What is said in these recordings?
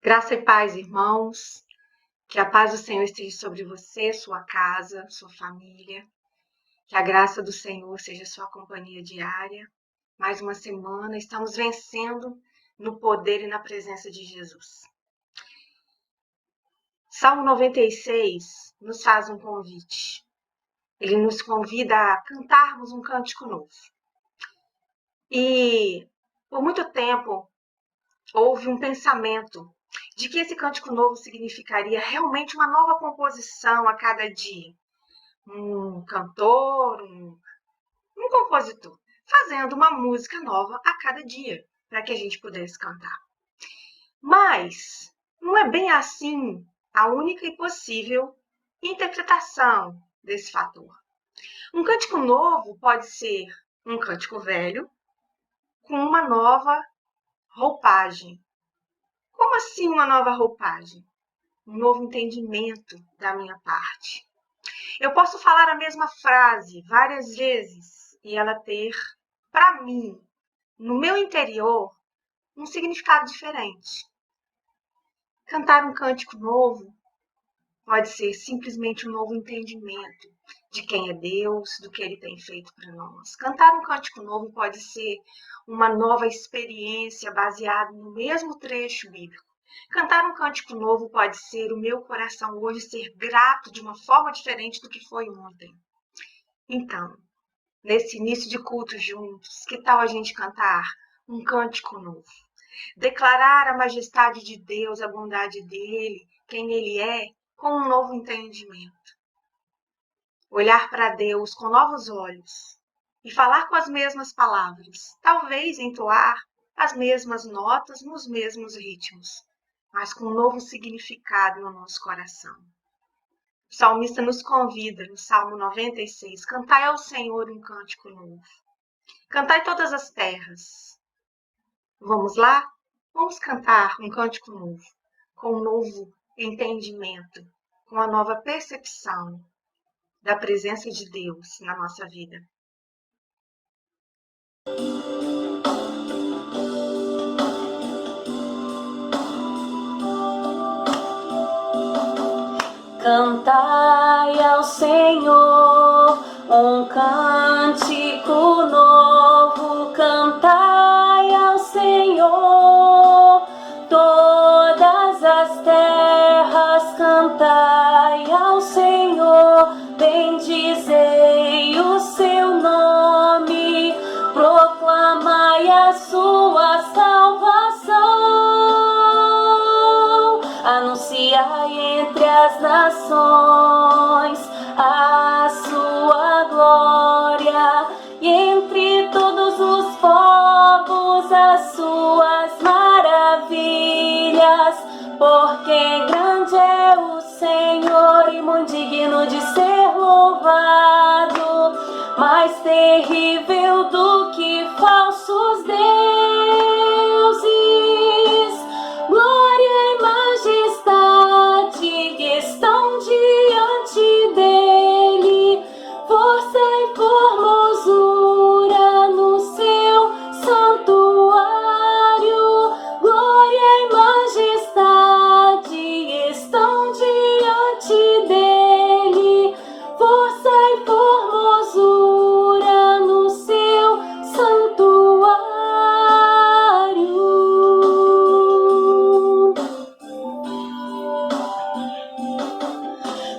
Graça e paz, irmãos. Que a paz do Senhor esteja sobre você, sua casa, sua família. Que a graça do Senhor seja sua companhia diária. Mais uma semana, estamos vencendo no poder e na presença de Jesus. Salmo 96 nos faz um convite. Ele nos convida a cantarmos um cântico novo. E por muito tempo houve um pensamento de que esse cântico novo significaria realmente uma nova composição a cada dia. Um cantor, um compositor, fazendo uma música nova a cada dia, para que a gente pudesse cantar. Mas não é bem assim a única e possível interpretação desse fator. Um cântico novo pode ser um cântico velho com uma nova roupagem. Como assim uma nova roupagem? Um novo entendimento da minha parte. Eu posso falar a mesma frase várias vezes e ela ter, para mim, no meu interior, um significado diferente. Cantar um cântico novo pode ser simplesmente um novo entendimento de quem é Deus, do que Ele tem feito para nós. Cantar um cântico novo pode ser uma nova experiência baseada no mesmo trecho bíblico. Cantar um cântico novo pode ser o meu coração hoje ser grato de uma forma diferente do que foi ontem. Então, nesse início de culto juntos, que tal a gente cantar um cântico novo? Declarar a majestade de Deus, a bondade dEle, quem Ele é, com um novo entendimento. Olhar para Deus com novos olhos e falar com as mesmas palavras, talvez entoar as mesmas notas nos mesmos ritmos, mas com um novo significado no nosso coração. O salmista nos convida, no Salmo 96, cantai ao Senhor um cântico novo. Cantai todas as terras. Vamos lá? Vamos cantar um cântico novo, com um novo entendimento, com uma nova percepção da presença de Deus na nossa vida. Cantai ao Senhor um cântico novo, cantai ao Senhor todas as terras, cantai ao Senhor, bendizei o seu nome, proclamai a sua salvação, anunciai entre as nações a sua glória, e entre todos os povos as suas maravilhas, porque grande é o Senhor e muito digno de ser louvado, mais terrível do que falsos deuses. Glória e majestade estão diante dele, força e formosura no seu santuário. Glória e majestade estão diante dele, força e formosura no seu santuário.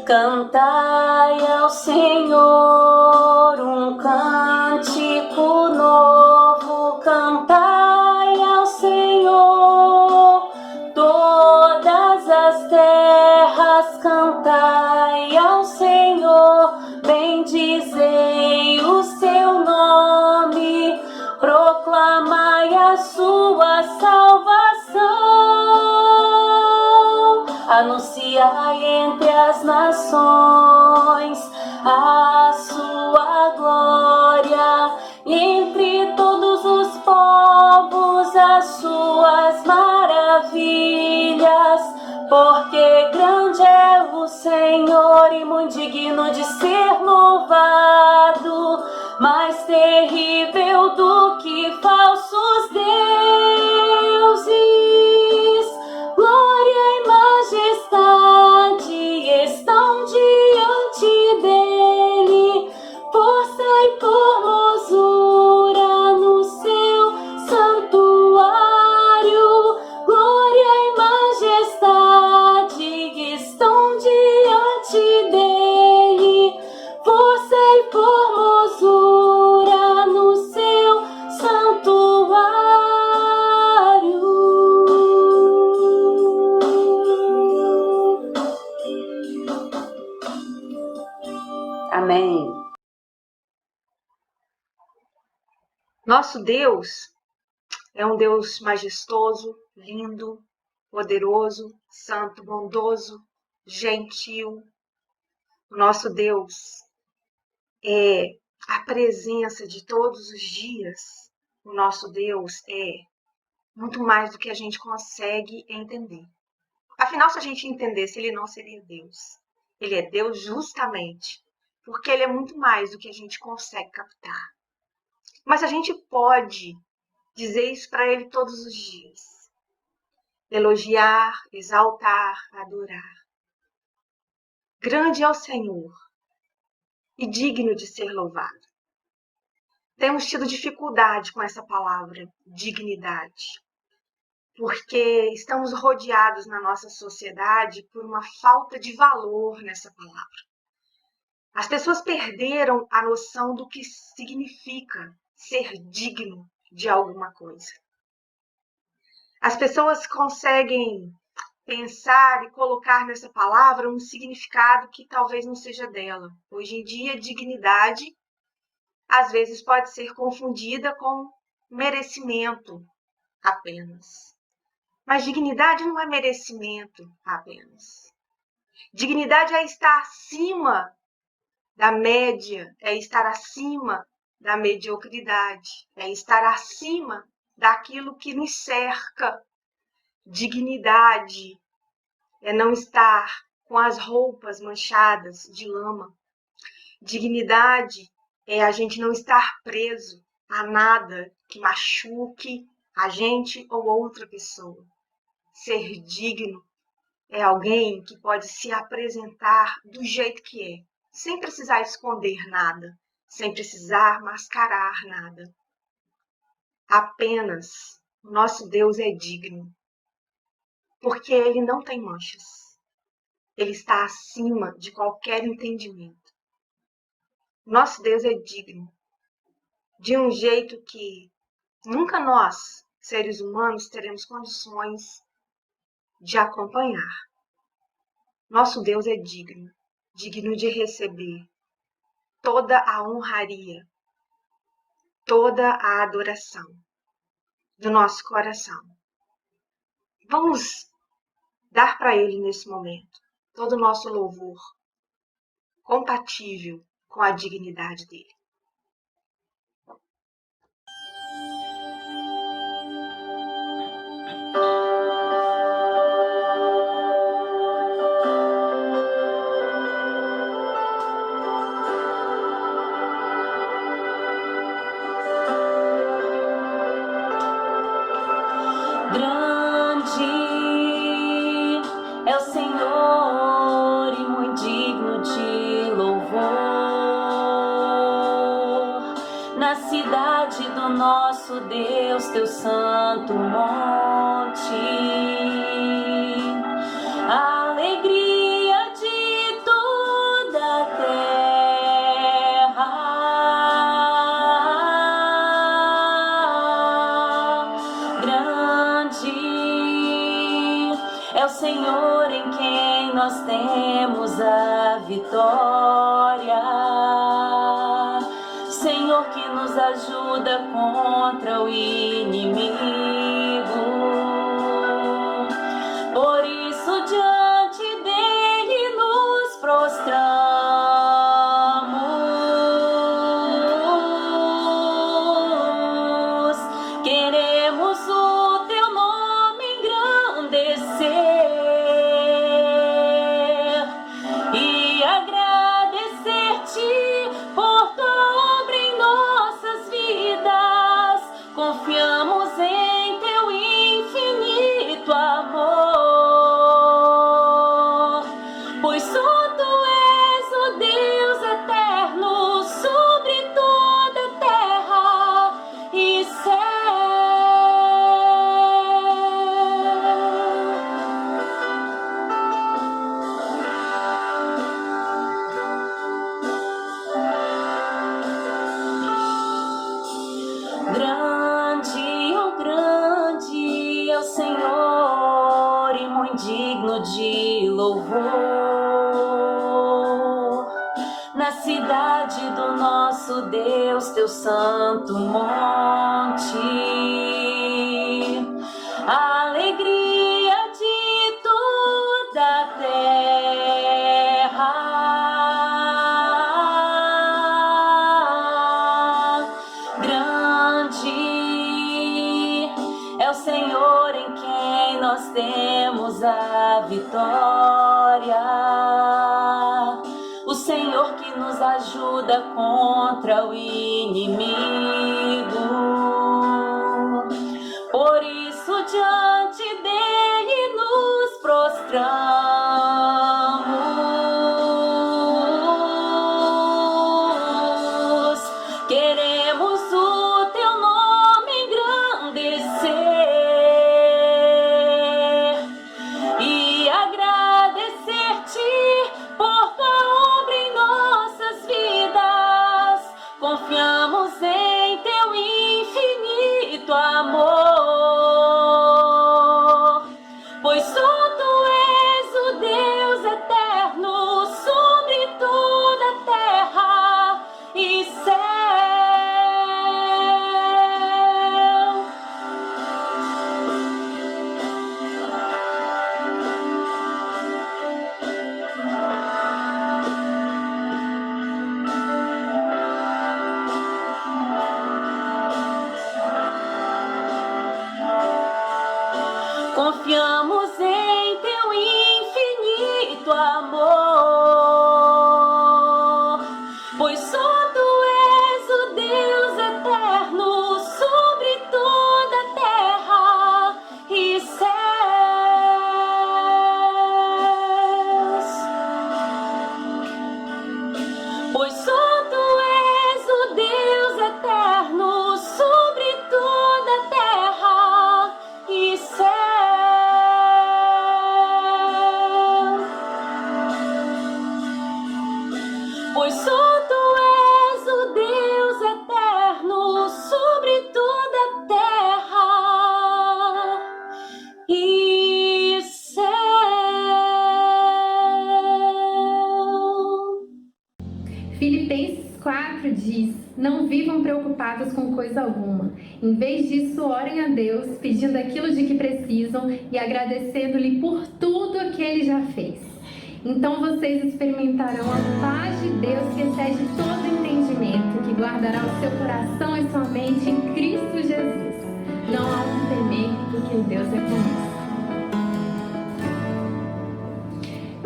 Cantai ao Senhor um cântico novo, cantai ao Senhor todas as terras, cantai ao Senhor, bendizei o seu nome, proclamai a sua sua salvação. Anunciai entre as nações a sua glória, entre todos os povos as suas maravilhas, porque grande é o Senhor e muito digno de ser louvado, mais terrível do que falsos deuses. Glória e majestade estão diante dele, força e formosura no seu santuário. Glória e majestade estão diante dele, força e formosura no seu santuário. Amém. Nosso Deus é um Deus majestoso, lindo, poderoso, santo, bondoso, gentil. O nosso Deus é a presença de todos os dias. O nosso Deus é muito mais do que a gente consegue entender. Afinal, se a gente entendesse, ele não seria Deus. Ele é Deus justamente porque ele é muito mais do que a gente consegue captar. Mas a gente pode dizer isso para ele todos os dias. Elogiar, exaltar, adorar. Grande é o Senhor e digno de ser louvado. Temos tido dificuldade com essa palavra, dignidade, porque estamos rodeados na nossa sociedade por uma falta de valor nessa palavra. As pessoas perderam a noção do que significa ser digno de alguma coisa. As pessoas conseguem pensar e colocar nessa palavra um significado que talvez não seja dela. Hoje em dia, dignidade às vezes pode ser confundida com merecimento apenas. Mas dignidade não é merecimento apenas. Dignidade é estar acima da média, é estar acima da mediocridade, é estar acima daquilo que nos cerca. Dignidade é não estar com as roupas manchadas de lama. Dignidade é a gente não estar preso a nada que machuque a gente ou outra pessoa. Ser digno é alguém que pode se apresentar do jeito que é, sem precisar esconder nada, sem precisar mascarar nada. Apenas o nosso Deus é digno, porque ele não tem manchas. Ele está acima de qualquer entendimento. Nosso Deus é digno de um jeito que nunca nós, seres humanos, teremos condições de acompanhar. Nosso Deus é digno, digno de receber toda a honraria, toda a adoração do nosso coração. Vamos dar para ele nesse momento todo o nosso louvor, compatível com a dignidade dele. Grande é o Senhor e muito digno de louvor. Na cidade do nosso Deus, teu santo monte, a alegria de toda a terra. Grande é o Senhor em quem nós temos a vitória. Senhor que nos ajuda contra o inimigo. nosso Deus, teu santo monte. A alegria de toda a terra. Grande é o Senhor em quem nós temos a vitória. O Senhor que nos ajuda contra o inimigo. Por isso diante dele nos prostramos. Queremos o teu nome engrandecer e agradecer-te por tua obra em nossas vidas. Confiamos em teu infinito amor, pois só tu és o Deus eterno sobre toda a terra e céu. Confiamos em teu infinito amor, pois só tu és o Deus eterno sobre toda a terra e céus. Pois só tu és o Deus eterno sobre toda a terra e céus. Pois só tu és o Deus eterno sobre toda a terra e céu. Filipenses 4 diz: não vivam preocupados com coisa alguma. Em vez disso, orem a Deus, pedindo aquilo de que precisam e agradecendo-lhe por tudo o que Ele já fez. Então vocês experimentarão a paz de Deus que excede todo entendimento, que guardará o seu coração e sua mente em Cristo Jesus. Não há o que temer, porque Deus é conosco.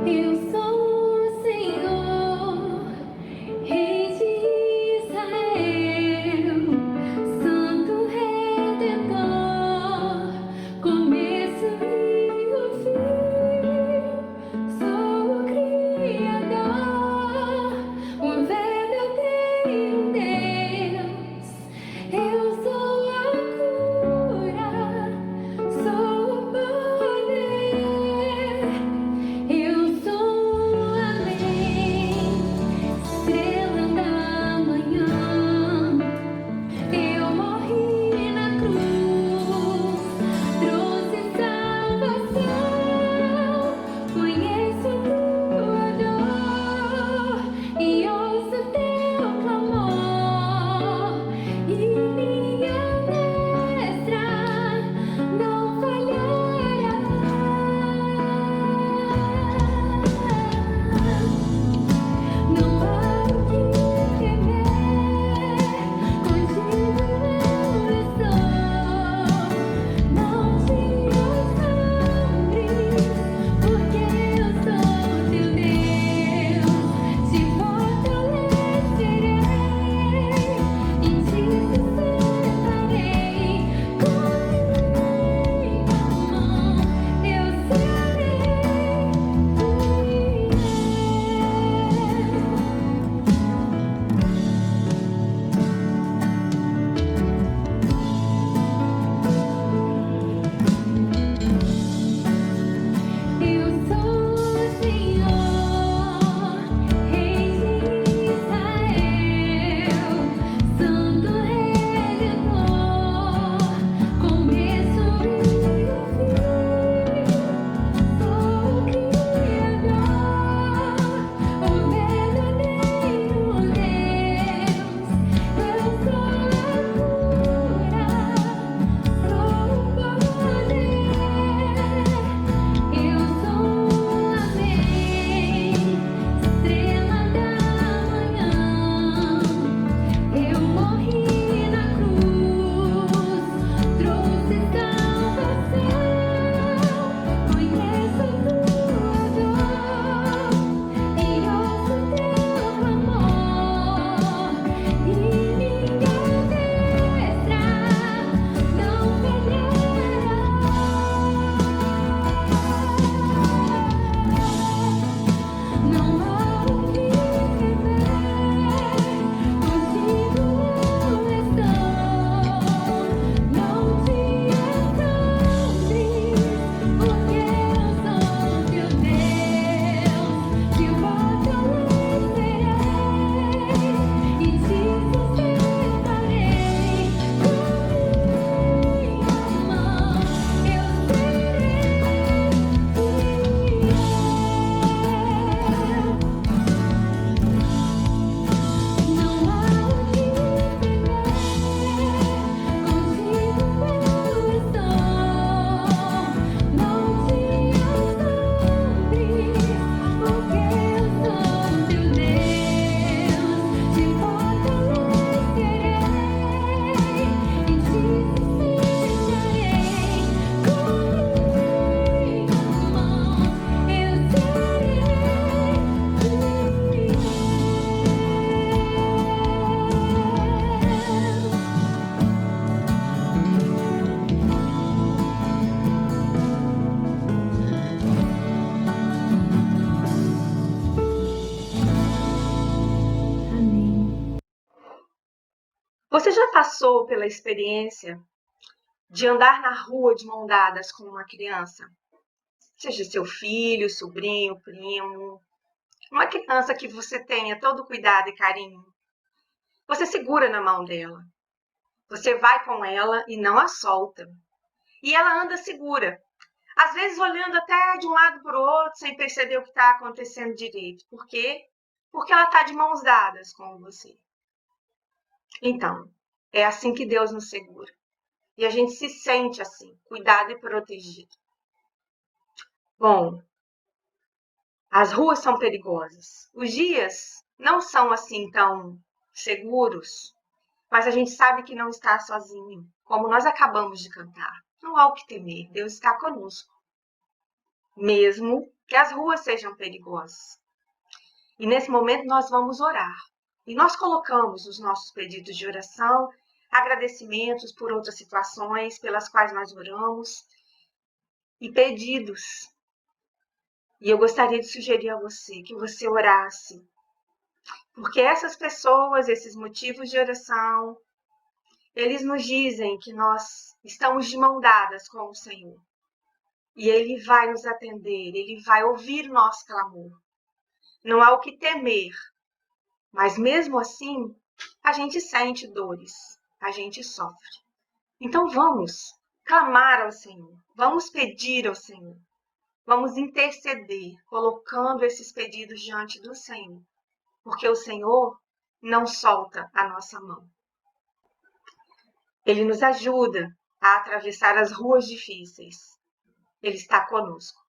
Eu sou o Senhor, Rei de Israel, Santo Redentor, começo e o fim. Sou o Criador, o verdadeiro Deus. Eu sou a cura, sou o já passou pela experiência de andar na rua de mão dadas com uma criança? Seja seu filho, sobrinho, primo, uma criança que você tenha todo cuidado e carinho. Você segura na mão dela. Você vai com ela e não a solta. E ela anda segura. Às vezes olhando até de um lado para o outro, sem perceber o que está acontecendo direito. Por quê? Porque ela está de mãos dadas com você. Então, é assim que Deus nos segura. E a gente se sente assim, cuidado e protegido. Bom, as ruas são perigosas. Os dias não são assim tão seguros, mas a gente sabe que não está sozinho, como nós acabamos de cantar. Não há o que temer, Deus está conosco, mesmo que as ruas sejam perigosas. E nesse momento nós vamos orar. E nós colocamos os nossos pedidos de oração, agradecimentos por outras situações pelas quais nós oramos e pedidos. E eu gostaria de sugerir a você que você orasse, porque essas pessoas, esses motivos de oração, eles nos dizem que nós estamos de mão dadas com o Senhor. E Ele vai nos atender, Ele vai ouvir nosso clamor. Não há o que temer, mas mesmo assim, a gente sente dores, a gente sofre. Então vamos clamar ao Senhor, vamos pedir ao Senhor, vamos interceder, colocando esses pedidos diante do Senhor, porque o Senhor não solta a nossa mão. Ele nos ajuda a atravessar as ruas difíceis. Ele está conosco.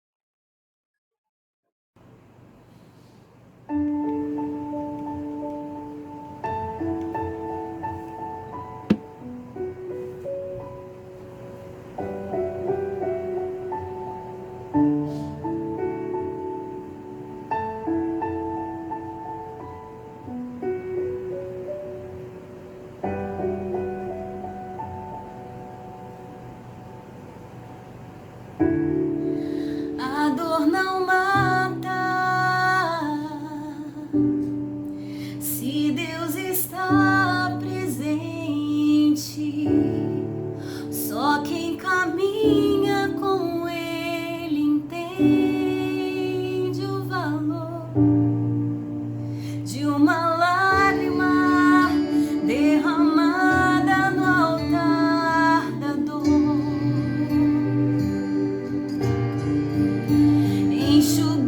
A dor não mata se Deus está presente. Só quem caminha com Ele entende o valor de uma lágrima derramada no altar da dor. Enxugar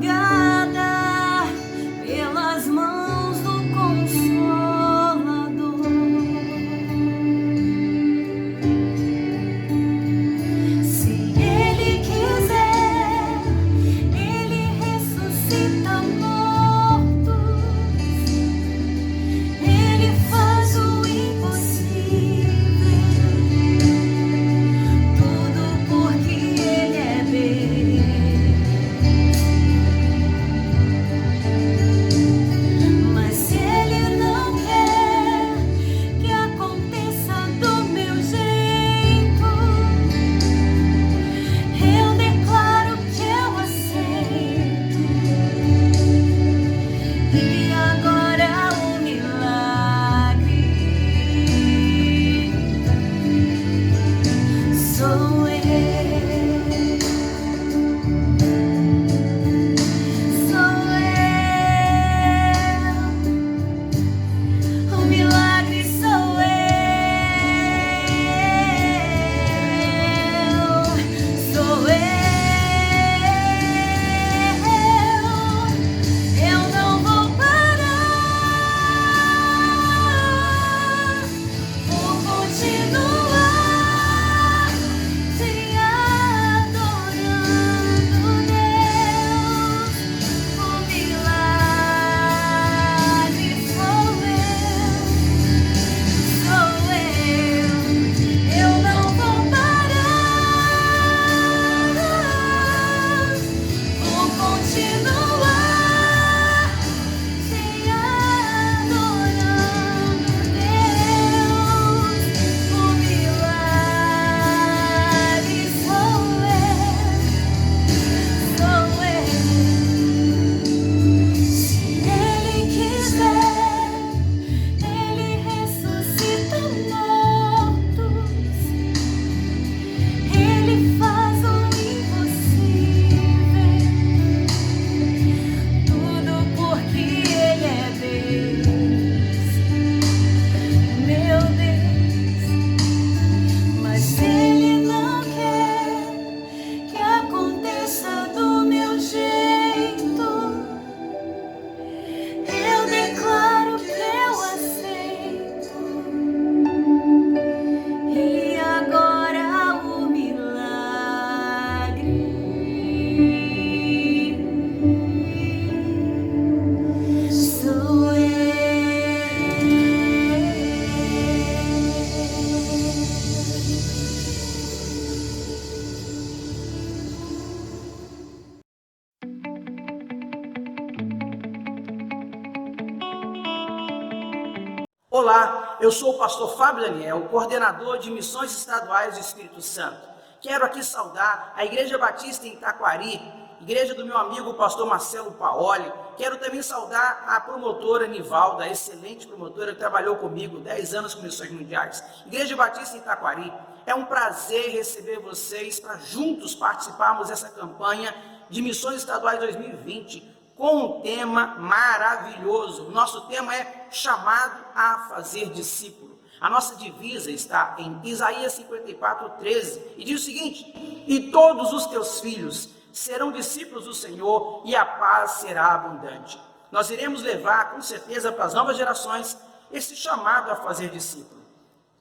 Olá, eu sou o pastor Fábio Daniel, coordenador de Missões Estaduais do Espírito Santo. Quero aqui saudar a Igreja Batista em Itaquari, igreja do meu amigo pastor Marcelo Paoli. Quero também saudar a promotora Nivalda, a excelente promotora que trabalhou comigo 10 anos com Missões Mundiais. Igreja Batista em Itaquari, é um prazer receber vocês para juntos participarmos dessa campanha de Missões Estaduais 2020, com um tema maravilhoso. Nosso tema é chamado a fazer discípulo. A nossa divisa está em Isaías 54:13 e diz o seguinte: e todos os teus filhos serão discípulos do Senhor e a paz será abundante. Nós iremos levar com certeza para as novas gerações esse chamado a fazer discípulo.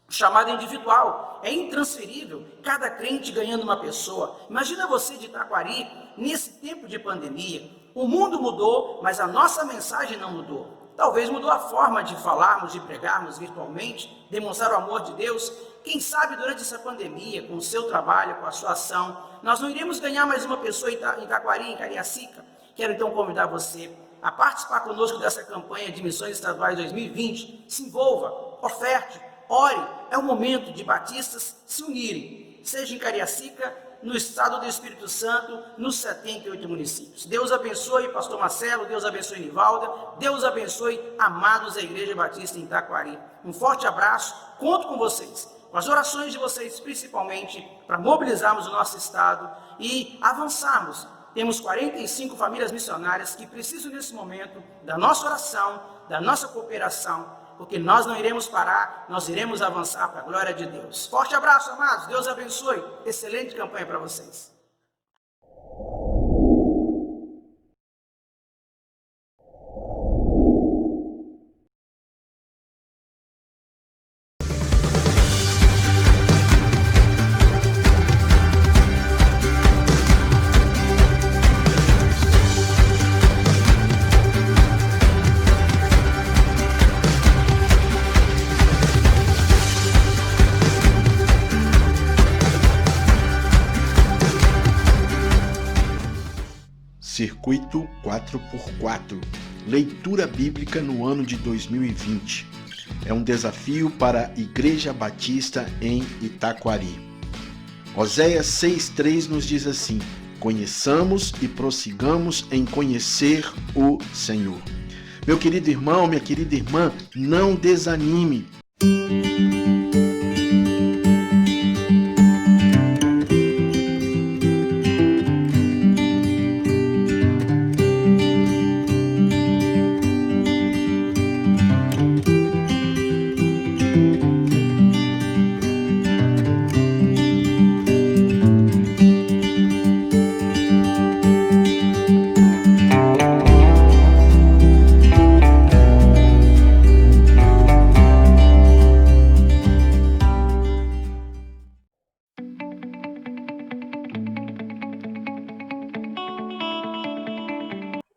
O chamado individual é intransferível, cada crente ganhando uma pessoa. Imagina você de Itaquari, nesse tempo de pandemia. O mundo mudou, mas a nossa mensagem não mudou. Talvez mudou a forma de falarmos, de pregarmos virtualmente, demonstrar o amor de Deus. Quem sabe durante essa pandemia, com o seu trabalho, com a sua ação, nós não iremos ganhar mais uma pessoa em Itaquari, em Cariacica. Quero então convidar você a participar conosco dessa campanha de Missões Estaduais 2020. Se envolva, oferte, ore. É o momento de batistas se unirem, seja em Cariacica, no estado do Espírito Santo, nos 78 municípios. Deus abençoe pastor Marcelo, Deus abençoe Nivalda, Deus abençoe amados da Igreja Batista em Itaquari. Um forte abraço, conto com vocês, com as orações de vocês, principalmente para mobilizarmos o nosso estado e avançarmos. Temos 45 famílias missionárias que precisam nesse momento da nossa oração, da nossa cooperação, porque nós não iremos parar, nós iremos avançar para a glória de Deus. Forte abraço, amados. Deus abençoe. Excelente campanha para vocês. Circuito 4x4, leitura bíblica no ano de 2020. É um desafio para a Igreja Batista em Itaquari. Oséias 6:3 nos diz assim: conheçamos e prossigamos em conhecer o Senhor. Meu querido irmão, minha querida irmã, não desanime.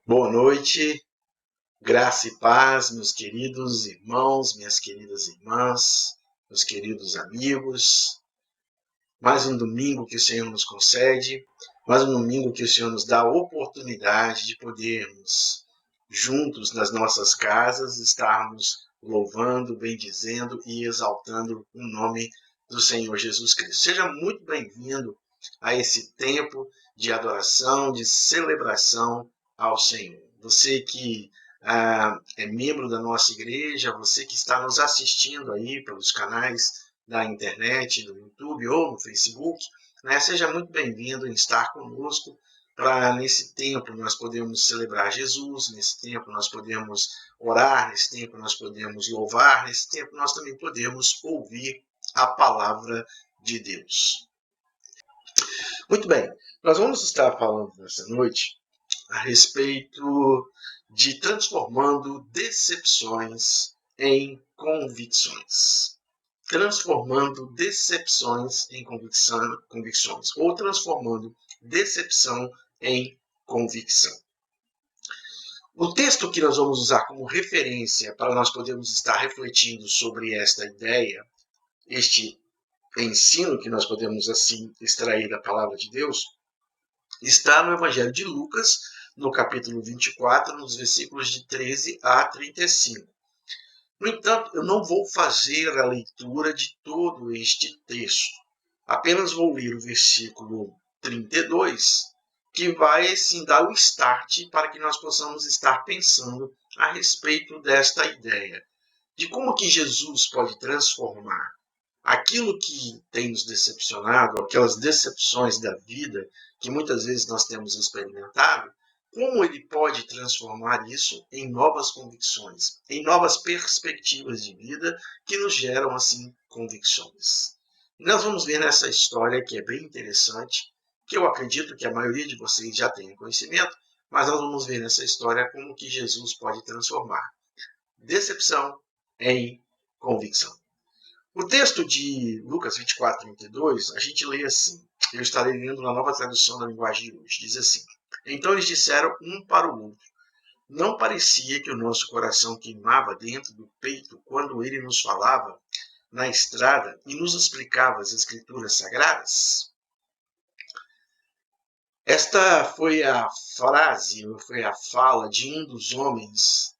Boa noite, graça e paz, meus queridos irmãos, minhas queridas irmãs, meus queridos amigos. Mais um domingo que o Senhor nos concede, mais um domingo que o Senhor nos dá a oportunidade de podermos, juntos nas nossas casas, estarmos louvando, bendizendo e exaltando o nome do Senhor Jesus Cristo. Seja muito bem-vindo a esse tempo de adoração, de celebração ao Senhor. Você que é membro da nossa igreja, você que está nos assistindo aí pelos canais da internet, do YouTube ou no Facebook, né? Seja muito bem-vindo em estar conosco para nesse tempo nós podemos celebrar Jesus, nesse tempo nós podemos orar, nesse tempo nós podemos louvar, nesse tempo nós também podemos ouvir a palavra de Deus. Muito bem, nós vamos estar falando nessa noite a respeito de transformando decepções em convicções. Transformando decepções em convicções, ou transformando decepção em convicção. O texto que nós vamos usar como referência para nós podermos estar refletindo sobre esta ideia, este ensino que nós podemos assim extrair da palavra de Deus, está no Evangelho de Lucas, no capítulo 24, nos versículos de 13 a 35. No entanto, eu não vou fazer a leitura de todo este texto. Apenas vou ler o versículo 32, que vai sim dar o start para que nós possamos estar pensando a respeito desta ideia de como que Jesus pode transformar aquilo que tem nos decepcionado, aquelas decepções da vida que muitas vezes nós temos experimentado, como ele pode transformar isso em novas convicções, em novas perspectivas de vida que nos geram, assim, convicções. E nós vamos ver nessa história que é bem interessante, que eu acredito que a maioria de vocês já tenha conhecimento, mas nós vamos ver nessa história como que Jesus pode transformar decepção em convicção. O texto de Lucas 24, 32, a gente lê assim, eu estarei lendo na nova tradução da linguagem de hoje, diz assim: então eles disseram um para o outro, não parecia que o nosso coração queimava dentro do peito quando ele nos falava na estrada e nos explicava as escrituras sagradas? Esta foi a frase, foi a fala de um dos homens,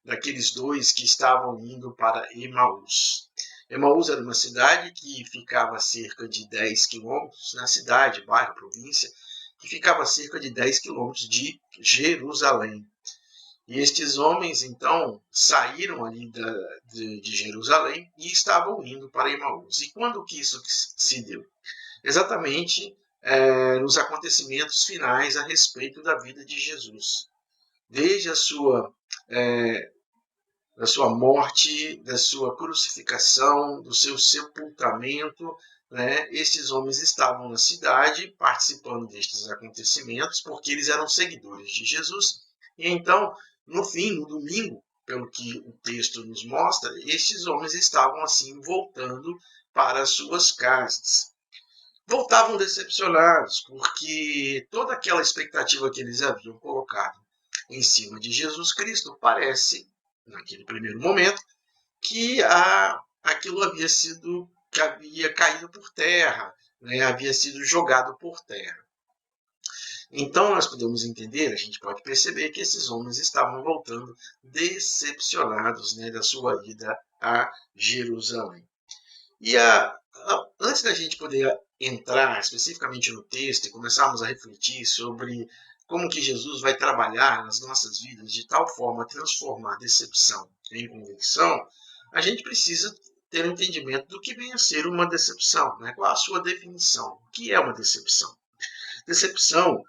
daqueles dois que estavam indo para Emaús. Emaús era uma cidade que ficava a cerca de 10 quilômetros, na cidade, bairro, província, que ficava a cerca de 10 quilômetros de Jerusalém. E estes homens, então, saíram ali de Jerusalém e estavam indo para Emaús. E quando que isso se deu? Exatamente nos acontecimentos finais a respeito da vida de Jesus. Desde a sua morte, da sua crucificação, do seu sepultamento, esses homens estavam na cidade participando destes acontecimentos porque eles eram seguidores de Jesus. E então, no fim, no domingo, pelo que o texto nos mostra, estes homens estavam assim voltando para as suas casas. Voltavam decepcionados, porque toda aquela expectativa que eles haviam colocado em cima de Jesus Cristo parece, naquele primeiro momento, que aquilo havia caído por terra, havia sido jogado por terra. Então nós podemos entender, a gente pode perceber que esses homens estavam voltando decepcionados da sua ida a Jerusalém. E antes da gente poder entrar especificamente no texto e começarmos a refletir sobre como que Jesus vai trabalhar nas nossas vidas de tal forma a transformar decepção em convicção, a gente precisa ter um entendimento do que vem a ser uma decepção, qual a sua definição, o que é uma decepção. Decepção,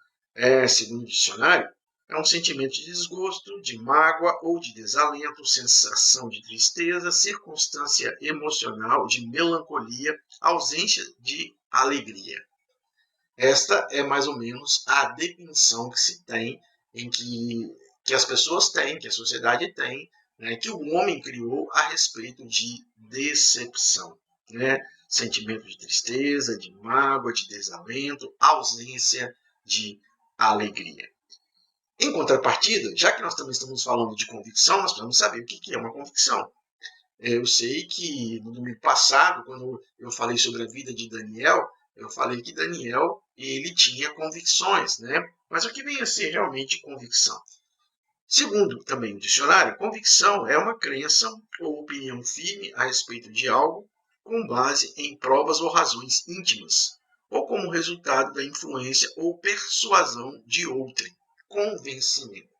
segundo o dicionário, é um sentimento de desgosto, de mágoa ou de desalento, sensação de tristeza, circunstância emocional de melancolia, ausência de alegria. Esta é mais ou menos a definição que se tem, que as pessoas têm, que a sociedade tem, que o homem criou a respeito de decepção. Sentimento de tristeza, de mágoa, de desalento, ausência de alegria. Em contrapartida, já que nós também estamos falando de convicção, nós precisamos saber o que é uma convicção. Eu sei que no domingo passado, quando eu falei sobre a vida de Daniel, eu falei que Daniel ele tinha convicções, Mas o que vem a ser realmente convicção? Segundo também o dicionário, convicção é uma crença ou opinião firme a respeito de algo com base em provas ou razões íntimas, ou como resultado da influência ou persuasão de outrem. Convencimento.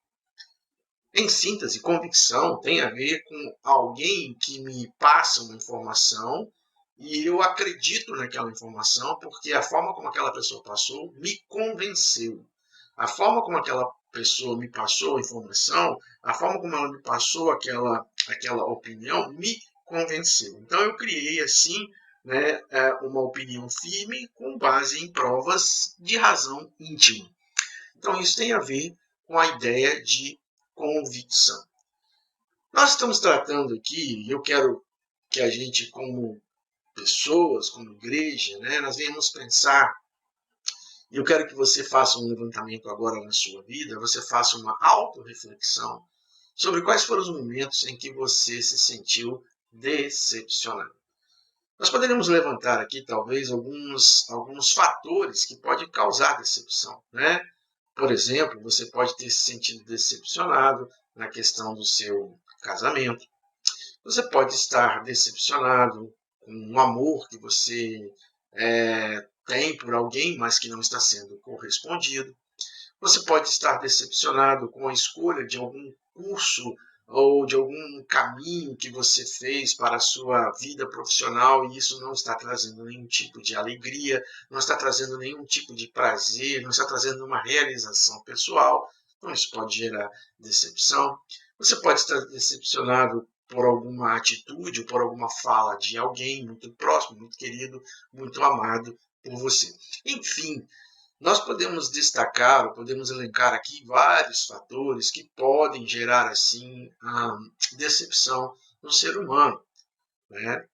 Em síntese, convicção tem a ver com alguém que me passa uma informação e eu acredito naquela informação porque a forma como aquela pessoa passou me convenceu. A forma como aquela pessoa me passou a informação, a forma como ela me passou aquela opinião me convenceu. Então eu criei assim uma opinião firme com base em provas de razão íntima. Então, isso tem a ver com a ideia de convicção. Nós estamos tratando aqui, e eu quero que a gente, como pessoas, como igreja, nós venhamos pensar, e eu quero que você faça um levantamento agora na sua vida, você faça uma autorreflexão sobre quais foram os momentos em que você se sentiu decepcionado. Nós poderíamos levantar aqui, talvez, alguns fatores que podem causar decepção, Por exemplo, você pode ter se sentido decepcionado na questão do seu casamento. Você pode estar decepcionado com um amor que você tem por alguém, mas que não está sendo correspondido. Você pode estar decepcionado com a escolha de algum curso ou de algum caminho que você fez para a sua vida profissional e isso não está trazendo nenhum tipo de alegria, não está trazendo nenhum tipo de prazer, não está trazendo uma realização pessoal. Então isso pode gerar decepção. Você pode estar decepcionado por alguma atitude ou por alguma fala de alguém muito próximo, muito querido, muito amado por você. Enfim, nós podemos destacar, ou podemos elencar aqui vários fatores que podem gerar, assim, a decepção no ser humano, né?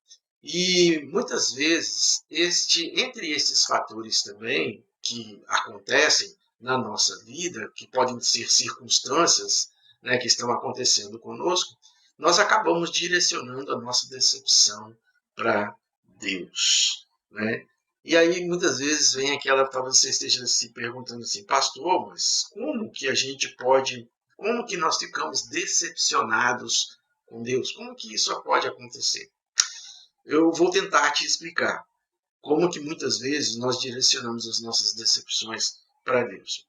E muitas vezes, entre esses fatores também que acontecem na nossa vida, que podem ser circunstâncias, né, que estão acontecendo conosco, nós acabamos direcionando a nossa decepção para Deus, né? E aí muitas vezes vem aquela, talvez você esteja se perguntando assim, pastor, mas como que nós ficamos decepcionados com Deus? Como que isso pode acontecer? Eu vou tentar te explicar como que muitas vezes nós direcionamos as nossas decepções para Deus.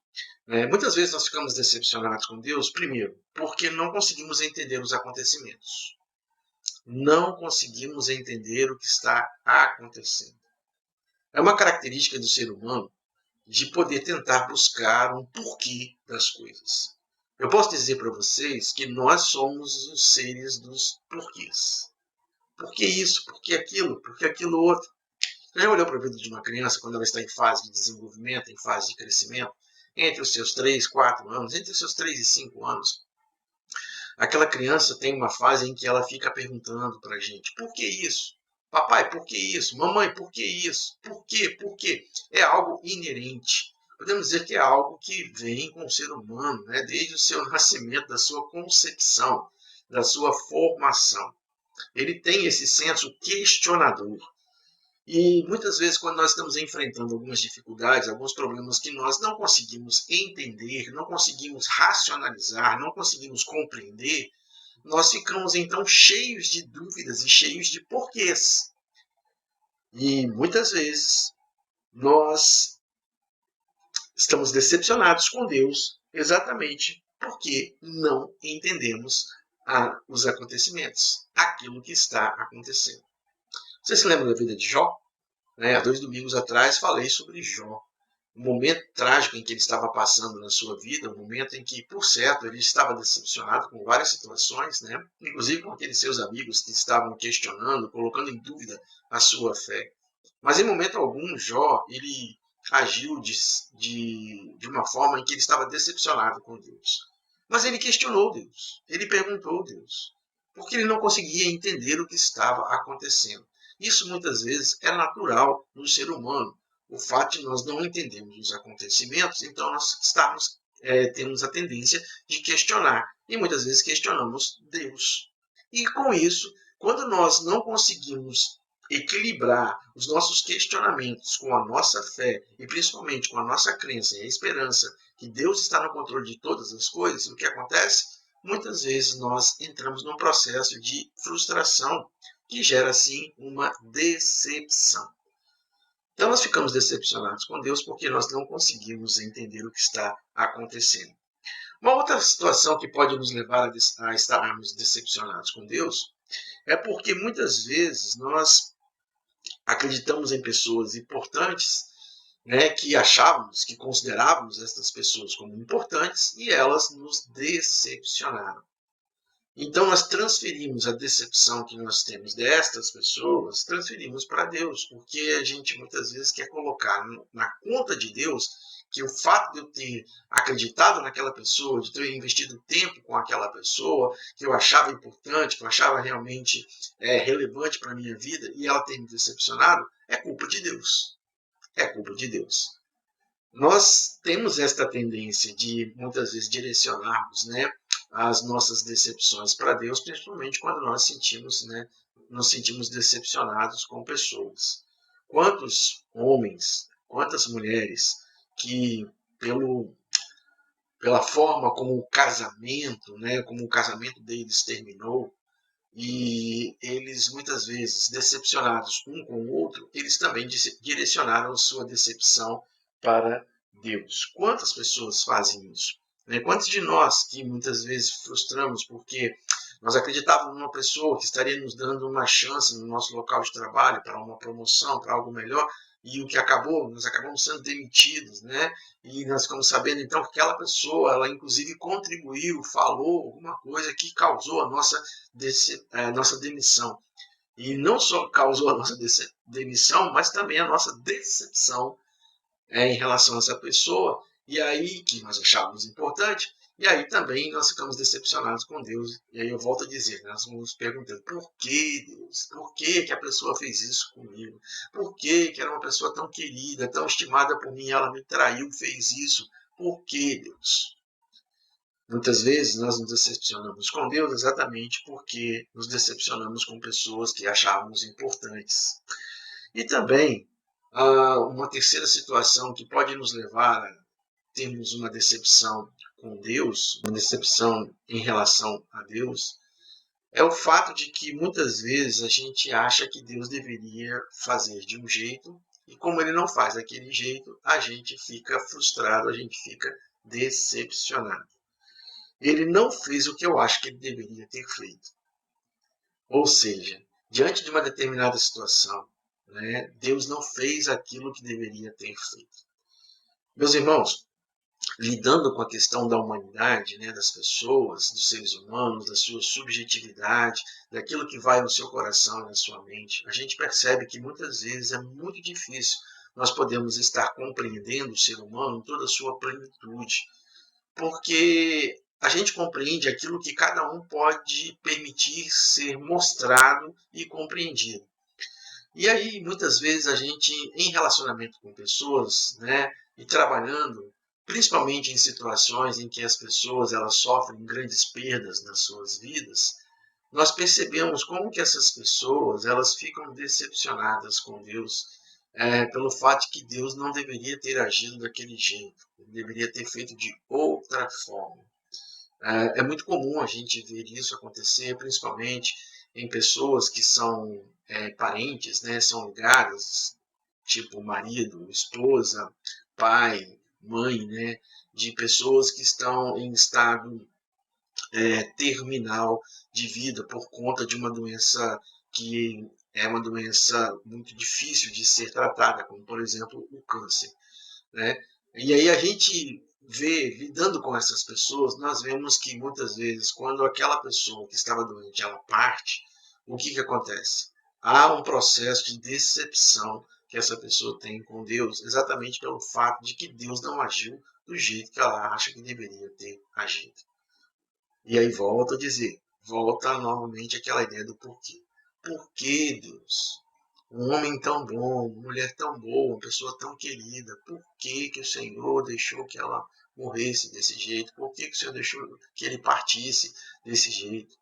Muitas vezes nós ficamos decepcionados com Deus, primeiro, porque não conseguimos entender os acontecimentos. Não conseguimos entender o que está acontecendo. É uma característica do ser humano de poder tentar buscar um porquê das coisas. Eu posso dizer para vocês que nós somos os seres dos porquês. Por que isso? Por que aquilo? Por que aquilo outro? Você já olhou para a vida de uma criança quando ela está em fase de desenvolvimento, em fase de crescimento? Entre os seus 3, 4 anos, entre os seus 3 e 5 anos, aquela criança tem uma fase em que ela fica perguntando para a gente, por que isso? Papai, por que isso? Mamãe, por que isso? Por quê? Por quê? É algo inerente. Podemos dizer que é algo que vem com o ser humano, né? Desde o seu nascimento, da sua concepção, da sua formação. Ele tem esse senso questionador. E muitas vezes, quando nós estamos enfrentando algumas dificuldades, alguns problemas que nós não conseguimos entender, não conseguimos racionalizar, não conseguimos compreender, nós ficamos então cheios de dúvidas e cheios de porquês. E muitas vezes nós estamos decepcionados com Deus exatamente porque não entendemos os acontecimentos, aquilo que está acontecendo. Você se lembra da vida de Jó? Há 2 domingos atrás falei sobre Jó. Um momento trágico em que ele estava passando na sua vida, um momento em que, por certo, ele estava decepcionado com várias situações, né? Inclusive com aqueles seus amigos que estavam questionando, colocando em dúvida a sua fé. Mas em momento algum, Jó, ele agiu de uma forma em que ele estava decepcionado com Deus. Mas ele questionou Deus, ele perguntou a Deus, porque ele não conseguia entender o que estava acontecendo. Isso muitas vezes é natural no ser humano. O fato de nós não entendermos os acontecimentos, então nós temos a tendência de questionar. E muitas vezes questionamos Deus. E com isso, quando nós não conseguimos equilibrar os nossos questionamentos com a nossa fé e principalmente com a nossa crença e a esperança que Deus está no controle de todas as coisas, o que acontece? Muitas vezes nós entramos num processo de frustração que gera, assim, uma decepção. Então, nós ficamos decepcionados com Deus porque nós não conseguimos entender o que está acontecendo. Uma outra situação que pode nos levar a estarmos decepcionados com Deus é porque muitas vezes nós acreditamos em pessoas importantes, né, que achávamos, que considerávamos essas pessoas como importantes e elas nos decepcionaram. Então, nós transferimos a decepção que nós temos destas pessoas, transferimos para Deus, porque a gente muitas vezes quer colocar na conta de Deus que o fato de eu ter acreditado naquela pessoa, de ter investido tempo com aquela pessoa, que eu achava importante, que eu achava realmente relevante para a minha vida, e ela ter me decepcionado, é culpa de Deus. É culpa de Deus. Nós temos esta tendência de, muitas vezes, direcionarmos, né, as nossas decepções para Deus, principalmente quando nós nos sentimos decepcionados com pessoas. Quantos homens, quantas mulheres que, pela forma como o casamento, né, como o casamento deles terminou, e eles muitas vezes decepcionados um com o outro, eles também direcionaram sua decepção para Deus. Quantas pessoas fazem isso? Quantos de nós que muitas vezes frustramos porque nós acreditávamos numa pessoa que estaria nos dando uma chance no nosso local de trabalho para uma promoção, para algo melhor, e o que acabou, nós acabamos sendo demitidos, né? E nós ficamos sabendo então que aquela pessoa, ela inclusive contribuiu, falou alguma coisa que causou a nossa demissão. E não só causou a nossa demissão, mas também a nossa decepção em relação a essa pessoa, e aí que nós achávamos importante, e aí também nós ficamos decepcionados com Deus. E aí eu volto a dizer, nós vamos perguntando, por que Deus? Por que a pessoa fez isso comigo? Por que era uma pessoa tão querida, tão estimada por mim, ela me traiu, fez isso? Por que Deus? Muitas vezes nós nos decepcionamos com Deus exatamente porque nos decepcionamos com pessoas que achávamos importantes. E também uma terceira situação que pode nos levar a termos uma decepção com Deus, uma decepção em relação a Deus, é o fato de que muitas vezes a gente acha que Deus deveria fazer de um jeito e como ele não faz daquele jeito, a gente fica frustrado, a gente fica decepcionado. Ele não fez o que eu acho que ele deveria ter feito. Ou seja, diante de uma determinada situação, Deus não fez aquilo que deveria ter feito. Meus irmãos, lidando com a questão da humanidade, das pessoas, dos seres humanos, da sua subjetividade, daquilo que vai no seu coração e na sua mente, a gente percebe que muitas vezes é muito difícil nós podemos estar compreendendo o ser humano em toda a sua plenitude, porque a gente compreende aquilo que cada um pode permitir ser mostrado e compreendido. E aí, muitas vezes, a gente, em relacionamento com pessoas, e trabalhando, principalmente em situações em que as pessoas elas sofrem grandes perdas nas suas vidas, nós percebemos como que essas pessoas elas ficam decepcionadas com Deus, pelo fato de que Deus não deveria ter agido daquele jeito, ele deveria ter feito de outra forma. É muito comum a gente ver isso acontecer, principalmente em pessoas que são parentes, são ligadas, tipo marido, esposa, pai, mãe, de pessoas que estão em estado terminal de vida por conta de uma doença que é uma doença muito difícil de ser tratada, como por exemplo o câncer. E aí a gente vê, lidando com essas pessoas, nós vemos que muitas vezes, quando aquela pessoa que estava doente, ela parte, o que acontece? Há um processo de decepção que essa pessoa tem com Deus, exatamente pelo fato de que Deus não agiu do jeito que ela acha que deveria ter agido. E aí volta a dizer, volta novamente aquela ideia do porquê. Por que Deus? Um homem tão bom, uma mulher tão boa, uma pessoa tão querida, por que o Senhor deixou que ela morresse desse jeito? Por que o Senhor deixou que ele partisse desse jeito?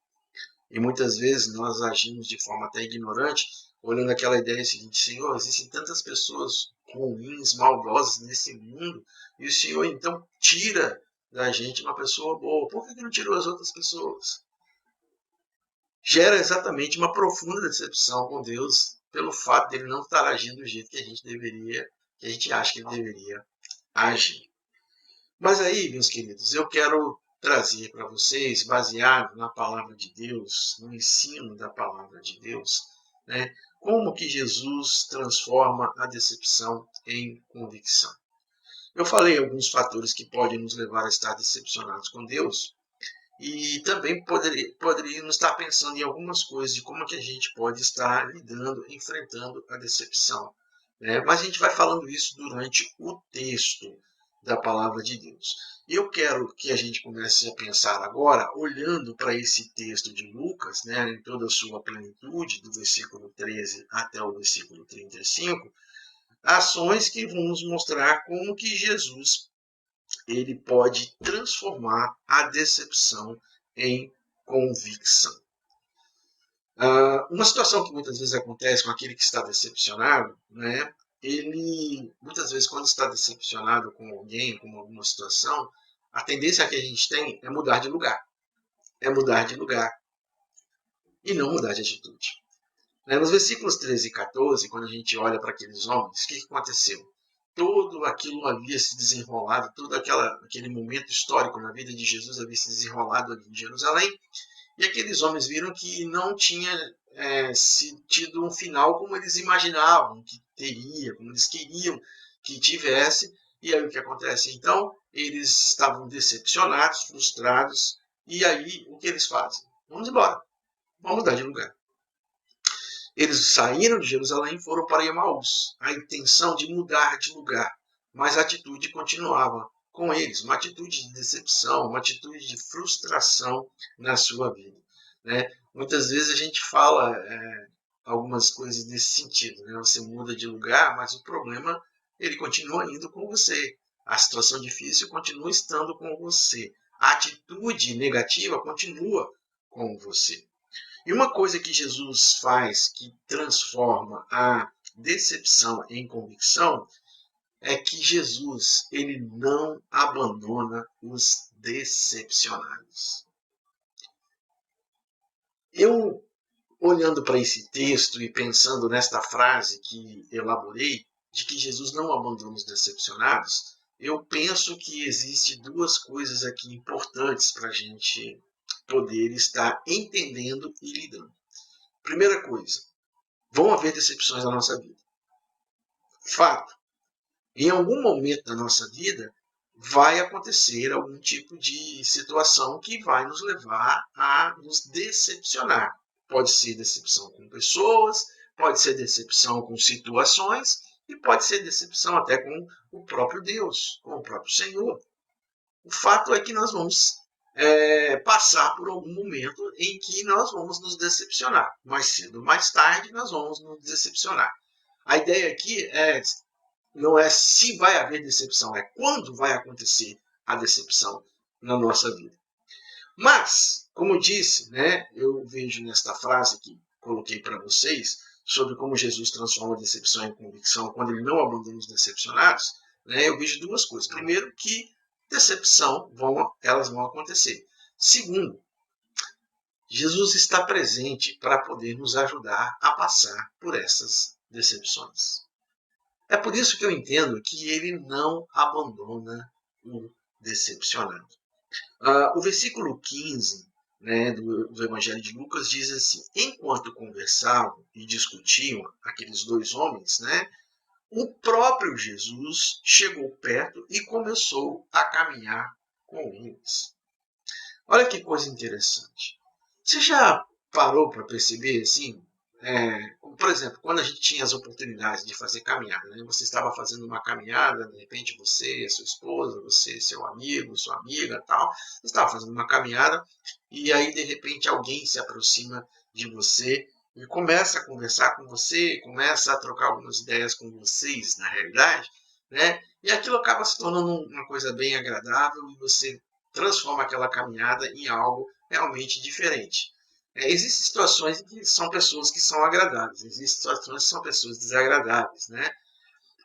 E muitas vezes nós agimos de forma até ignorante, olhando aquela ideia seguinte, Senhor, existem tantas pessoas ruins, maldosas nesse mundo, e o Senhor então tira da gente uma pessoa boa. Por que não tirou as outras pessoas? Gera exatamente uma profunda decepção com Deus pelo fato de ele não estar agindo do jeito que a gente deveria, que a gente acha que ele deveria agir. Mas aí, meus queridos, eu quero trazer para vocês, baseado na palavra de Deus, no ensino da palavra de Deus, como que Jesus transforma a decepção em convicção. Eu falei alguns fatores que podem nos levar a estar decepcionados com Deus, e também poderíamos estar pensando em algumas coisas de como que a gente pode estar lidando, enfrentando a decepção. Mas a gente vai falando isso durante o texto da palavra de Deus. Eu quero que a gente comece a pensar agora, olhando para esse texto de Lucas, em toda a sua plenitude, do versículo 13 até o versículo 35, ações que vão nos mostrar como que Jesus ele pode transformar a decepção em convicção. Uma situação que muitas vezes acontece com aquele que está decepcionado, ele muitas vezes quando está decepcionado com alguém, com alguma situação, a tendência que a gente tem é mudar de lugar. e não mudar de atitude. Nos versículos 13 e 14, quando a gente olha para aqueles homens, o que aconteceu? Tudo aquilo havia se desenrolado, todo aquele momento histórico na vida de Jesus havia se desenrolado ali em Jerusalém, e aqueles homens viram que não tinha tido um final como eles imaginavam que teria, como eles queriam que tivesse. E aí o que acontece? Então, eles estavam decepcionados, frustrados, e aí o que eles fazem? Vamos embora, vamos mudar de lugar. Eles saíram de Jerusalém e foram para Emaús, a intenção de mudar de lugar, mas a atitude continuava com eles, uma atitude de decepção, uma atitude de frustração na sua vida. Muitas vezes a gente fala algumas coisas nesse sentido. Você muda de lugar, mas o problema ele continua indo com você. A situação difícil continua estando com você. A atitude negativa continua com você. E uma coisa que Jesus faz que transforma a decepção em convicção é que Jesus ele não abandona os decepcionados. Eu, olhando para esse texto e pensando nesta frase que elaborei, de que Jesus não abandona os decepcionados, eu penso que existe duas coisas aqui importantes para a gente poder estar entendendo e lidando. Primeira coisa, vão haver decepções na nossa vida. Fato. Em algum momento da nossa vida, vai acontecer algum tipo de situação que vai nos levar a nos decepcionar. Pode ser decepção com pessoas, pode ser decepção com situações e pode ser decepção até com o próprio Deus, com o próprio Senhor. O fato é que nós vamos passar por algum momento em que nós vamos nos decepcionar. Mais cedo ou mais tarde, nós vamos nos decepcionar. A ideia aqui não é se vai haver decepção, é quando vai acontecer a decepção na nossa vida. Mas, como disse, eu vejo nesta frase que coloquei para vocês, sobre como Jesus transforma a decepção em convicção quando ele não abandona os decepcionados, eu vejo duas coisas. Primeiro, que decepção elas vão acontecer. Segundo, Jesus está presente para poder nos ajudar a passar por essas decepções. É por isso que eu entendo que ele não abandona o decepcionado. O versículo 15 do Evangelho de Lucas diz assim: enquanto conversavam e discutiam aqueles dois homens, o próprio Jesus chegou perto e começou a caminhar com eles. Olha que coisa interessante. Você já parou para perceber assim? Por exemplo, quando a gente tinha as oportunidades de fazer caminhada, você estava fazendo uma caminhada, de repente você, sua esposa, você, seu amigo, sua amiga, tal, você estava fazendo uma caminhada e aí de repente alguém se aproxima de você e começa a conversar com você, começa a trocar algumas ideias com vocês, na realidade, e aquilo acaba se tornando uma coisa bem agradável e você transforma aquela caminhada em algo realmente diferente. Existem situações em que são pessoas que são agradáveis, existem situações que são pessoas desagradáveis.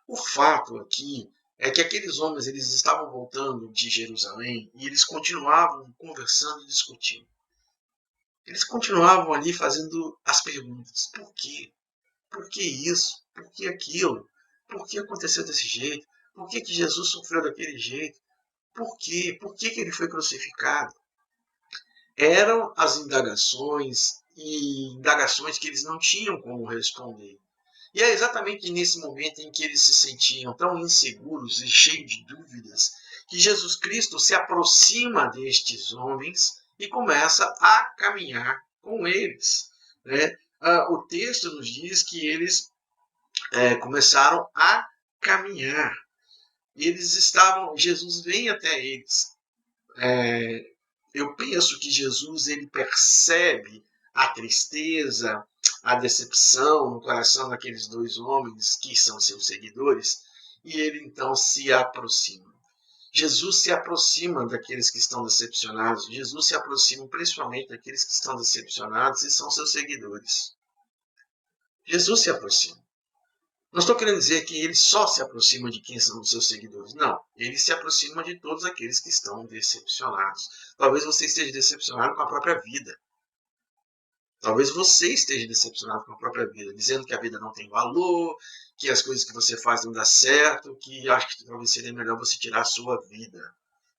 O fato aqui é que aqueles homens eles estavam voltando de Jerusalém e eles continuavam conversando e discutindo. Eles continuavam ali fazendo as perguntas. Por quê? Por que isso? Por que aquilo? Por que aconteceu desse jeito? Por que Jesus sofreu daquele jeito? Por quê? Por que ele foi crucificado? Eram as indagações e indagações que eles não tinham como responder. E é exatamente nesse momento em que eles se sentiam tão inseguros e cheios de dúvidas que Jesus Cristo se aproxima destes homens e começa a caminhar com eles. O texto nos diz que eles começaram a caminhar. Jesus vem até eles. Eu penso que Jesus ele percebe a tristeza, a decepção no coração daqueles dois homens que são seus seguidores e ele então se aproxima. Jesus se aproxima daqueles que estão decepcionados. Jesus se aproxima principalmente daqueles que estão decepcionados e são seus seguidores. Jesus se aproxima. Não estou querendo dizer que ele só se aproxima de quem são os seus seguidores. Não, ele se aproxima de todos aqueles que estão decepcionados. Talvez você esteja decepcionado com a própria vida. Talvez você esteja decepcionado com a própria vida, dizendo que a vida não tem valor, que as coisas que você faz não dão certo, que acho que talvez seria melhor você tirar a sua vida.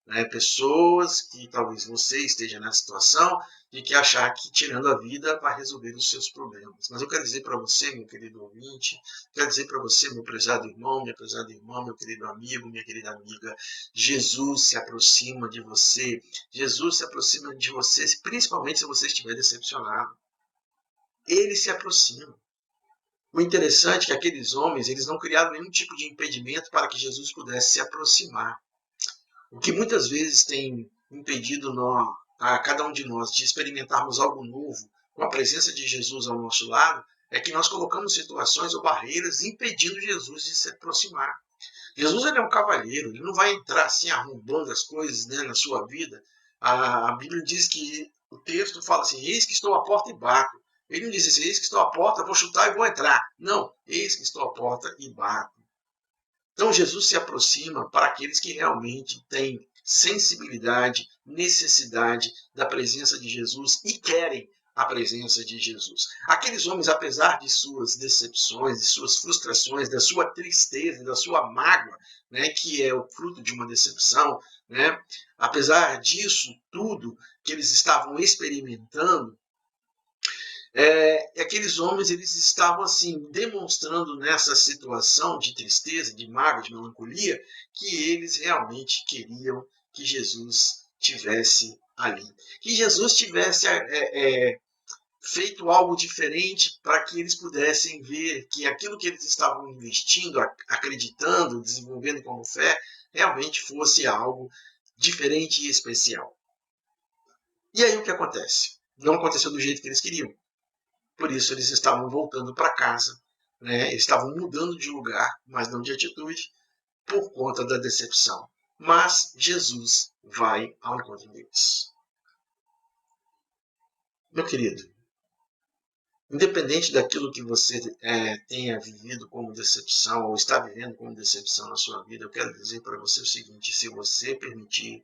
Né? Pessoas que talvez você esteja nessa situação de que achar que tirando a vida vai resolver os seus problemas. Mas eu quero dizer para você, meu querido ouvinte, quero dizer para você, meu prezado irmão, minha prezada irmã, meu querido amigo, minha querida amiga, Jesus se aproxima de você. Jesus se aproxima de você, principalmente se você estiver decepcionado. Ele se aproxima. O interessante é que aqueles homens, eles não criaram nenhum tipo de impedimento para que Jesus pudesse se aproximar. O que muitas vezes tem impedido a cada um de nós de experimentarmos algo novo com a presença de Jesus ao nosso lado é que nós colocamos situações ou barreiras impedindo Jesus de se aproximar. Jesus ele é um cavalheiro, ele não vai entrar assim arrombando as coisas, né, na sua vida. A Bíblia diz que o texto fala assim, eis que estou à porta e bato. Ele não diz assim, eis que estou à porta, vou chutar e vou entrar. Não, eis que estou à porta e bato. Então Jesus se aproxima para aqueles que realmente têm sensibilidade, necessidade da presença de Jesus e querem a presença de Jesus. Aqueles homens, apesar de suas decepções, de suas frustrações, da sua tristeza, da sua mágoa, né, que é o fruto de uma decepção, né, apesar disso tudo que eles estavam experimentando, aqueles homens eles estavam assim demonstrando nessa situação de tristeza, de mágoa, de melancolia, que eles realmente queriam que Jesus tivesse ali, que Jesus tivesse feito algo diferente para que eles pudessem ver que aquilo que eles estavam investindo, acreditando, desenvolvendo como fé, realmente fosse algo diferente e especial. E aí o que acontece? Não aconteceu do jeito que eles queriam. Por isso eles estavam voltando para casa, né? Estavam mudando de lugar, mas não de atitude, por conta da decepção. Mas Jesus vai ao encontro deles. Meu querido, independente daquilo que você tenha vivido como decepção, ou está vivendo como decepção na sua vida, eu quero dizer para você o seguinte, se você permitir,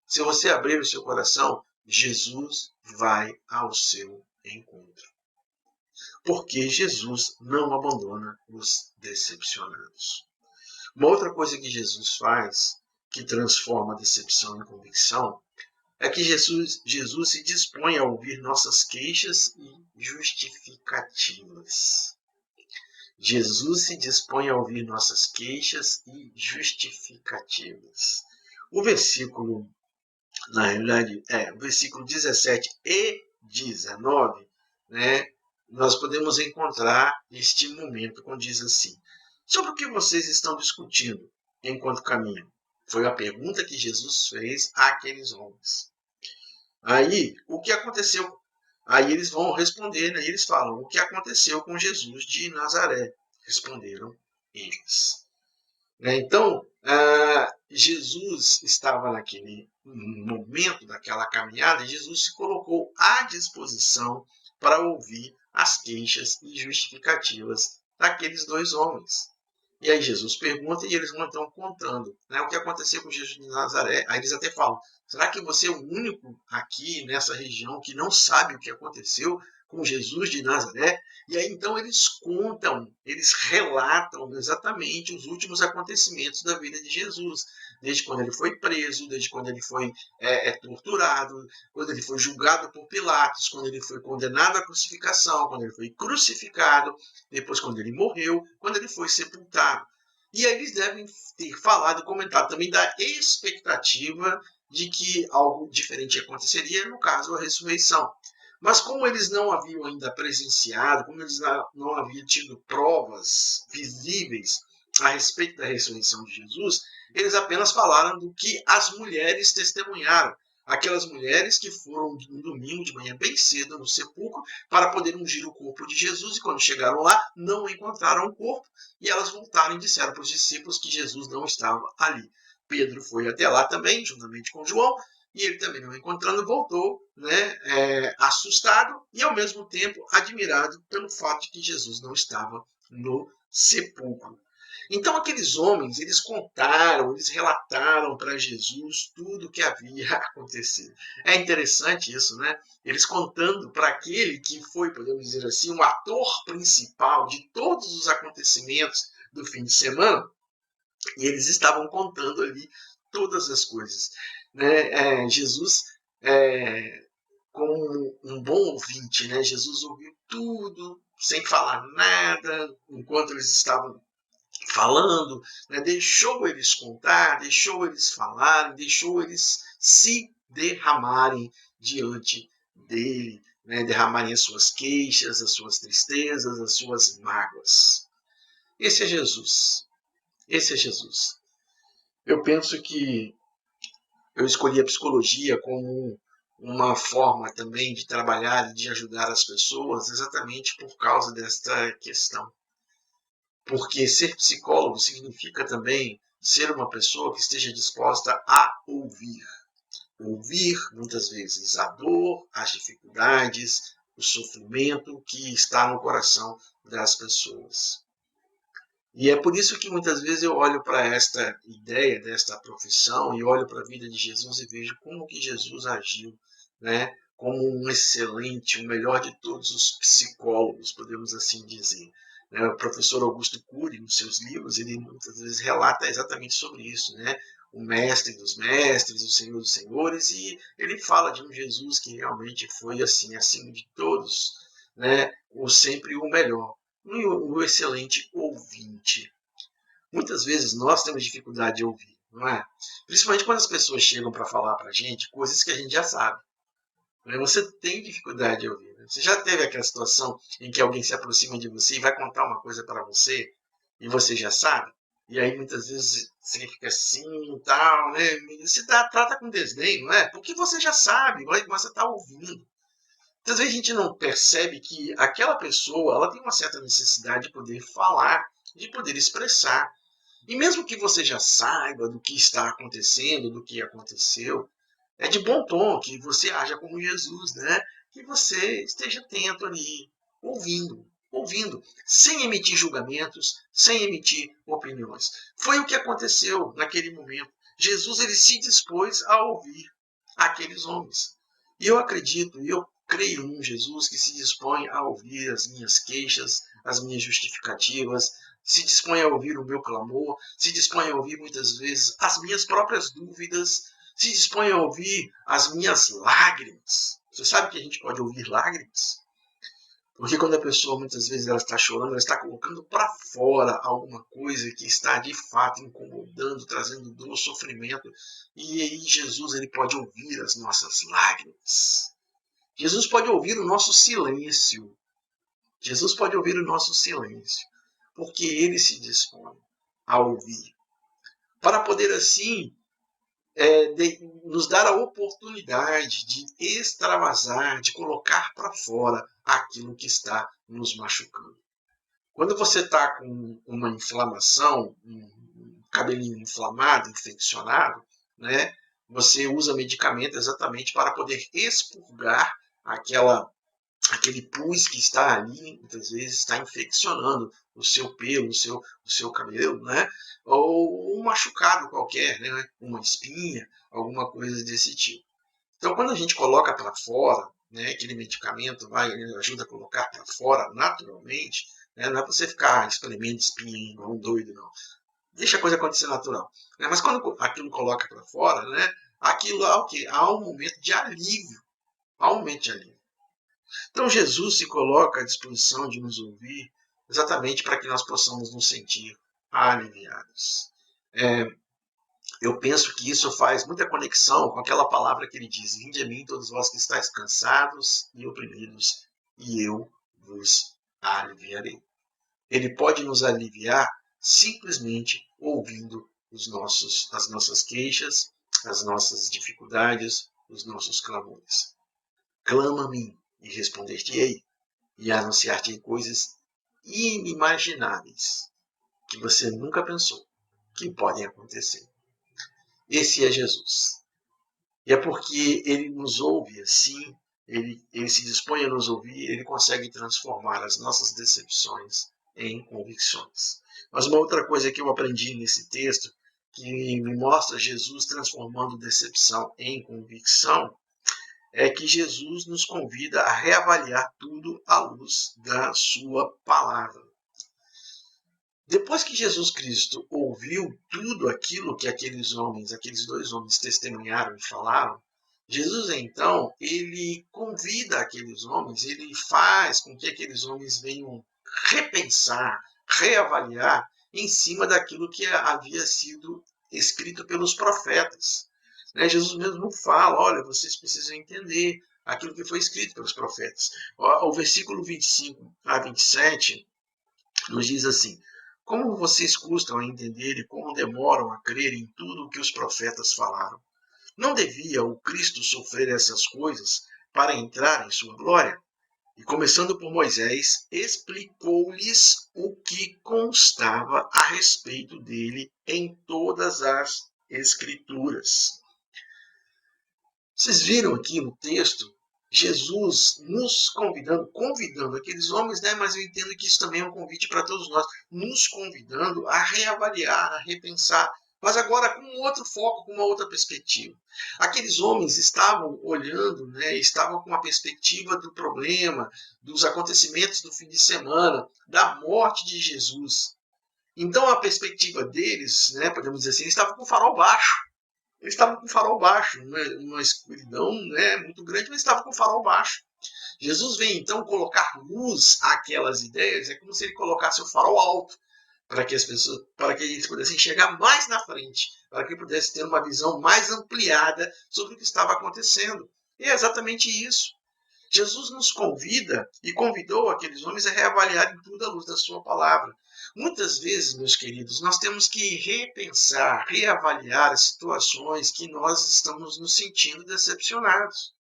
se você abrir o seu coração, Jesus vai ao seu encontro. Porque Jesus não abandona os decepcionados. Uma outra coisa que Jesus faz, que transforma a decepção em convicção, é que Jesus se dispõe a ouvir nossas queixas e justificativas. Jesus se dispõe a ouvir nossas queixas e justificativas. O versículo, na realidade, o versículo 17 e 19, né, nós podemos encontrar este momento, quando diz assim, sobre o que vocês estão discutindo enquanto caminham? Foi a pergunta que Jesus fez àqueles homens. Aí, o que aconteceu? Aí eles vão responder, né? Eles falam, o que aconteceu com Jesus de Nazaré? Responderam eles. Então, Jesus estava naquele momento daquela caminhada, Jesus se colocou à disposição para ouvir as queixas e justificativas daqueles dois homens. E aí Jesus pergunta e eles vão então contando, né, o que aconteceu com Jesus de Nazaré. Aí eles até falam, será que você é o único aqui nessa região que não sabe o que aconteceu com Jesus de Nazaré? E aí então eles contam, eles relatam exatamente os últimos acontecimentos da vida de Jesus. Desde quando ele foi preso, desde quando ele foi torturado, quando ele foi julgado por Pilatos, quando ele foi condenado à crucificação, quando ele foi crucificado, depois quando ele morreu, quando ele foi sepultado. E aí eles devem ter falado e comentado também da expectativa de que algo diferente aconteceria, no caso a ressurreição. Mas como eles não haviam ainda presenciado, como eles não haviam tido provas visíveis a respeito da ressurreição de Jesus, eles apenas falaram do que as mulheres testemunharam. Aquelas mulheres que foram no domingo de manhã bem cedo no sepulcro para poder ungir o corpo de Jesus e quando chegaram lá não encontraram o corpo e elas voltaram e disseram para os discípulos que Jesus não estava ali. Pedro foi até lá também, juntamente com João, e ele também não encontrando voltou, né, assustado e ao mesmo tempo admirado pelo fato de que Jesus não estava no sepulcro. Então aqueles homens, eles contaram, eles relataram para Jesus tudo o que havia acontecido. É interessante isso, né? Eles contando para aquele que foi, podemos dizer assim, o ator principal de todos os acontecimentos do fim de semana, e eles estavam contando ali todas as coisas, né? Jesus, como um bom ouvinte, né? Jesus ouviu tudo sem falar nada enquanto eles estavam falando, né? Deixou eles contar, deixou eles falarem, deixou eles se derramarem diante dele, né? Derramarem as suas queixas, as suas tristezas, as suas mágoas. Esse é Jesus. Esse é Jesus. Eu penso que eu escolhi a psicologia como uma forma também de trabalhar e de ajudar as pessoas exatamente por causa desta questão. Porque ser psicólogo significa também ser uma pessoa que esteja disposta a ouvir. Ouvir, muitas vezes, a dor, as dificuldades, o sofrimento que está no coração das pessoas. E é por isso que muitas vezes eu olho para esta ideia, desta profissão, e olho para a vida de Jesus e vejo como que Jesus agiu, né? Como um excelente, o melhor de todos os psicólogos, podemos assim dizer. O professor Augusto Cury, nos seus livros, ele muitas vezes relata exatamente sobre isso, né? O mestre dos mestres, o senhor dos senhores, e ele fala de um Jesus que realmente foi assim, acima de todos, né? Sempre o melhor. O excelente ouvinte. Muitas vezes nós temos dificuldade de ouvir, não é? Principalmente quando as pessoas chegam para falar para a gente coisas que a gente já sabe. Você tem dificuldade de ouvir. Você já teve aquela situação em que alguém se aproxima de você e vai contar uma coisa para você e você já sabe? E aí muitas vezes você fica assim e tal, né? Você trata com desdém, não é? Porque você já sabe, mas você está ouvindo. Às vezes a gente não percebe que aquela pessoa ela tem uma certa necessidade de poder falar, de poder expressar. E mesmo que você já saiba do que está acontecendo, do que aconteceu, é de bom tom que você haja como Jesus, né? Que você esteja atento ali, ouvindo, sem emitir julgamentos, sem emitir opiniões. Foi o que aconteceu naquele momento. Jesus ele se dispôs a ouvir aqueles homens. E eu acredito, eu creio num Jesus que se dispõe a ouvir as minhas queixas, as minhas justificativas, se dispõe a ouvir o meu clamor, se dispõe a ouvir muitas vezes as minhas próprias dúvidas, se dispõe a ouvir as minhas lágrimas. Você sabe que a gente pode ouvir lágrimas? Porque quando a pessoa muitas vezes ela está chorando, ela está colocando para fora alguma coisa que está de fato incomodando, trazendo dor, sofrimento. E aí Jesus ele pode ouvir as nossas lágrimas. Jesus pode ouvir o nosso silêncio. Jesus pode ouvir o nosso silêncio, porque ele se dispõe a ouvir. Para poder assim nos dar a oportunidade de extravasar, de colocar para fora aquilo que está nos machucando. Quando você está com uma inflamação, um cabelinho inflamado, infeccionado, né, você usa medicamento exatamente para poder expurgar aquele pus que está ali, muitas vezes está infeccionando o seu pelo, o seu cabelo, né? Ou um machucado qualquer, né? Uma espinha, alguma coisa desse tipo. Então, quando a gente coloca para fora, né, aquele medicamento ajuda a colocar para fora naturalmente, né? Não é para você ficar espremendo espinha igual um doido, não. Deixa a coisa acontecer natural. Né? Mas quando aquilo coloca para fora, né, aquilo há o quê? Há um momento de alívio. Há um momento de alívio. Então Jesus se coloca à disposição de nos ouvir exatamente para que nós possamos nos sentir aliviados. Eu penso que isso faz muita conexão com aquela palavra que ele diz: vinde a mim todos vós que estáis cansados e oprimidos, e eu vos aliviarei. Ele pode nos aliviar simplesmente ouvindo as nossas queixas, as nossas dificuldades, os nossos clamores. Clama a mim e responder-te-ei, e anunciar-te coisas inimagináveis que você nunca pensou que podem acontecer. Esse é Jesus. E é porque ele nos ouve assim, ele se dispõe a nos ouvir, ele consegue transformar as nossas decepções em convicções. Mas uma outra coisa que eu aprendi nesse texto, que me mostra Jesus transformando decepção em convicção, é que Jesus nos convida a reavaliar tudo à luz da sua palavra. Depois que Jesus Cristo ouviu tudo aquilo que aqueles dois homens testemunharam e falaram, Jesus então, ele convida aqueles homens, ele faz com que aqueles homens venham repensar, reavaliar em cima daquilo que havia sido escrito pelos profetas. Jesus mesmo fala, olha, vocês precisam entender aquilo que foi escrito pelos profetas. O versículo 25 a 27 nos diz assim: como vocês custam a entender e como demoram a crer em tudo o que os profetas falaram? Não devia o Cristo sofrer essas coisas para entrar em sua glória? E começando por Moisés, explicou-lhes o que constava a respeito dele em todas as Escrituras. Vocês viram aqui no texto Jesus nos convidando aqueles homens, né? Mas eu entendo que isso também é um convite para todos nós, nos convidando a reavaliar, a repensar, mas agora com um outro foco, com uma outra perspectiva. Aqueles homens estavam olhando, né? Estavam com a perspectiva do problema, dos acontecimentos do fim de semana, da morte de Jesus. Então a perspectiva deles, né? Podemos dizer assim, eles estavam com o farol baixo. Eles estavam com o farol baixo, uma escuridão, né, muito grande, mas estavam com o farol baixo. Jesus vem então colocar luz àquelas ideias, é como se ele colocasse o farol alto, para que eles pudessem chegar mais na frente, para que pudessem ter uma visão mais ampliada sobre o que estava acontecendo. E é exatamente isso. Jesus nos convida e convidou aqueles homens a reavaliarem tudo à luz da sua palavra. Muitas vezes, meus queridos, nós temos que repensar, reavaliar as situações que nós estamos nos sentindo decepcionados.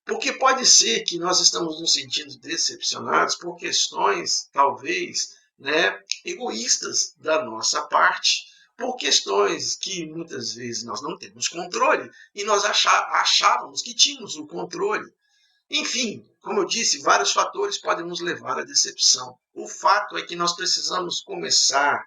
Porque pode ser que nós estamos nos sentindo decepcionados por questões, talvez, né, egoístas da nossa parte, por questões que muitas vezes nós não temos controle e nós achávamos que tínhamos o controle. Enfim, como eu disse, vários fatores podem nos levar à decepção. O fato é que nós precisamos começar,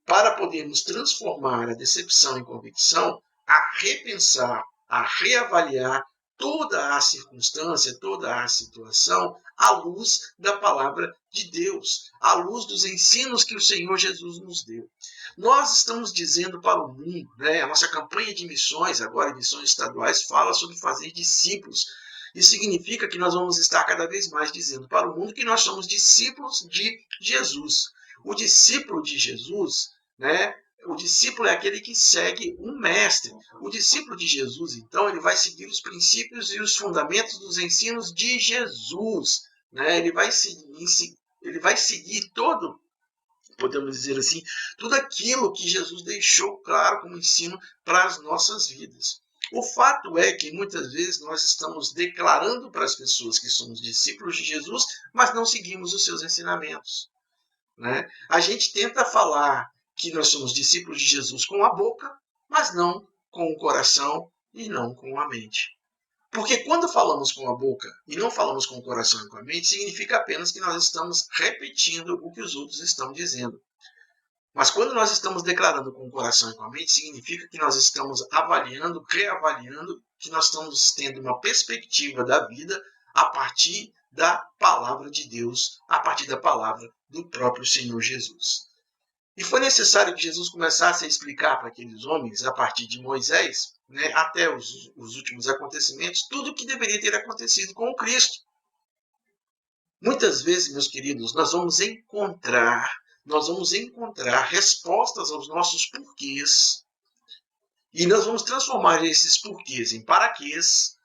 para podermos transformar a decepção em convicção, a repensar, a reavaliar toda a circunstância, toda a situação, à luz da palavra de Deus, à luz dos ensinos que o Senhor Jesus nos deu. Nós estamos dizendo para o mundo, né, a nossa campanha de missões, agora missões estaduais, fala sobre fazer discípulos. Isso significa que nós vamos estar cada vez mais dizendo para o mundo que nós somos discípulos de Jesus. O discípulo de Jesus, né? O discípulo é aquele que segue um mestre. O discípulo de Jesus, então, ele vai seguir os princípios e os fundamentos dos ensinos de Jesus, né? Ele vai seguir todo, podemos dizer assim, tudo aquilo que Jesus deixou claro como ensino para as nossas vidas. O fato é que muitas vezes nós estamos declarando para as pessoas que somos discípulos de Jesus, mas não seguimos os seus ensinamentos, né? A gente tenta falar que nós somos discípulos de Jesus com a boca, mas não com o coração e não com a mente. Porque quando falamos com a boca e não falamos com o coração e com a mente, significa apenas que nós estamos repetindo o que os outros estão dizendo. Mas quando nós estamos declarando com o coração e com a mente, significa que nós estamos avaliando, reavaliando, que nós estamos tendo uma perspectiva da vida a partir da palavra de Deus, a partir da palavra do próprio Senhor Jesus. E foi necessário que Jesus começasse a explicar para aqueles homens, a partir de Moisés, né, até os últimos acontecimentos, tudo o que deveria ter acontecido com o Cristo. Muitas vezes, meus queridos, nós vamos encontrar respostas aos nossos porquês. E nós vamos transformar esses porquês em paraquês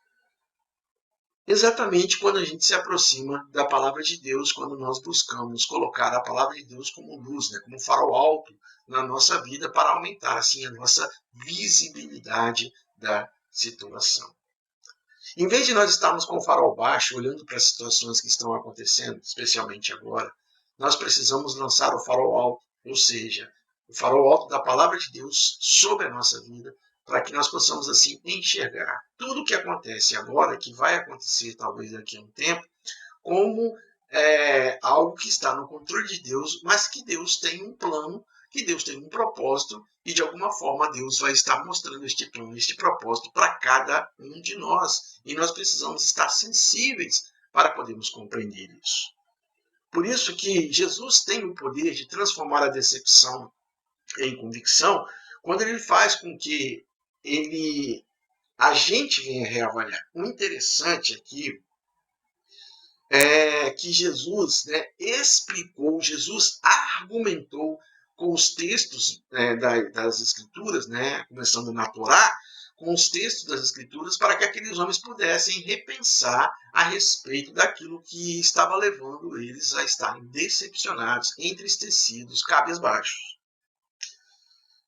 exatamente quando a gente se aproxima da palavra de Deus, quando nós buscamos colocar a palavra de Deus como luz, né, como farol alto na nossa vida para aumentar assim a nossa visibilidade da situação. Em vez de nós estarmos com o farol baixo, olhando para as situações que estão acontecendo, especialmente agora, nós precisamos lançar o farol alto, ou seja, o farol alto da palavra de Deus sobre a nossa vida, para que nós possamos assim enxergar tudo o que acontece agora, que vai acontecer talvez daqui a um tempo, como algo que está no controle de Deus, mas que Deus tem um plano, que Deus tem um propósito, e de alguma forma Deus vai estar mostrando este plano, este propósito para cada um de nós. E nós precisamos estar sensíveis para podermos compreender isso. Por isso que Jesus tem o poder de transformar a decepção em convicção, quando ele faz com que a gente venha reavaliar. O interessante aqui é que Jesus explicou, Jesus argumentou com os textos das Escrituras, começando na Torá, com os textos das Escrituras, para que aqueles homens pudessem repensar a respeito daquilo que estava levando eles a estarem decepcionados, entristecidos, cabisbaixos.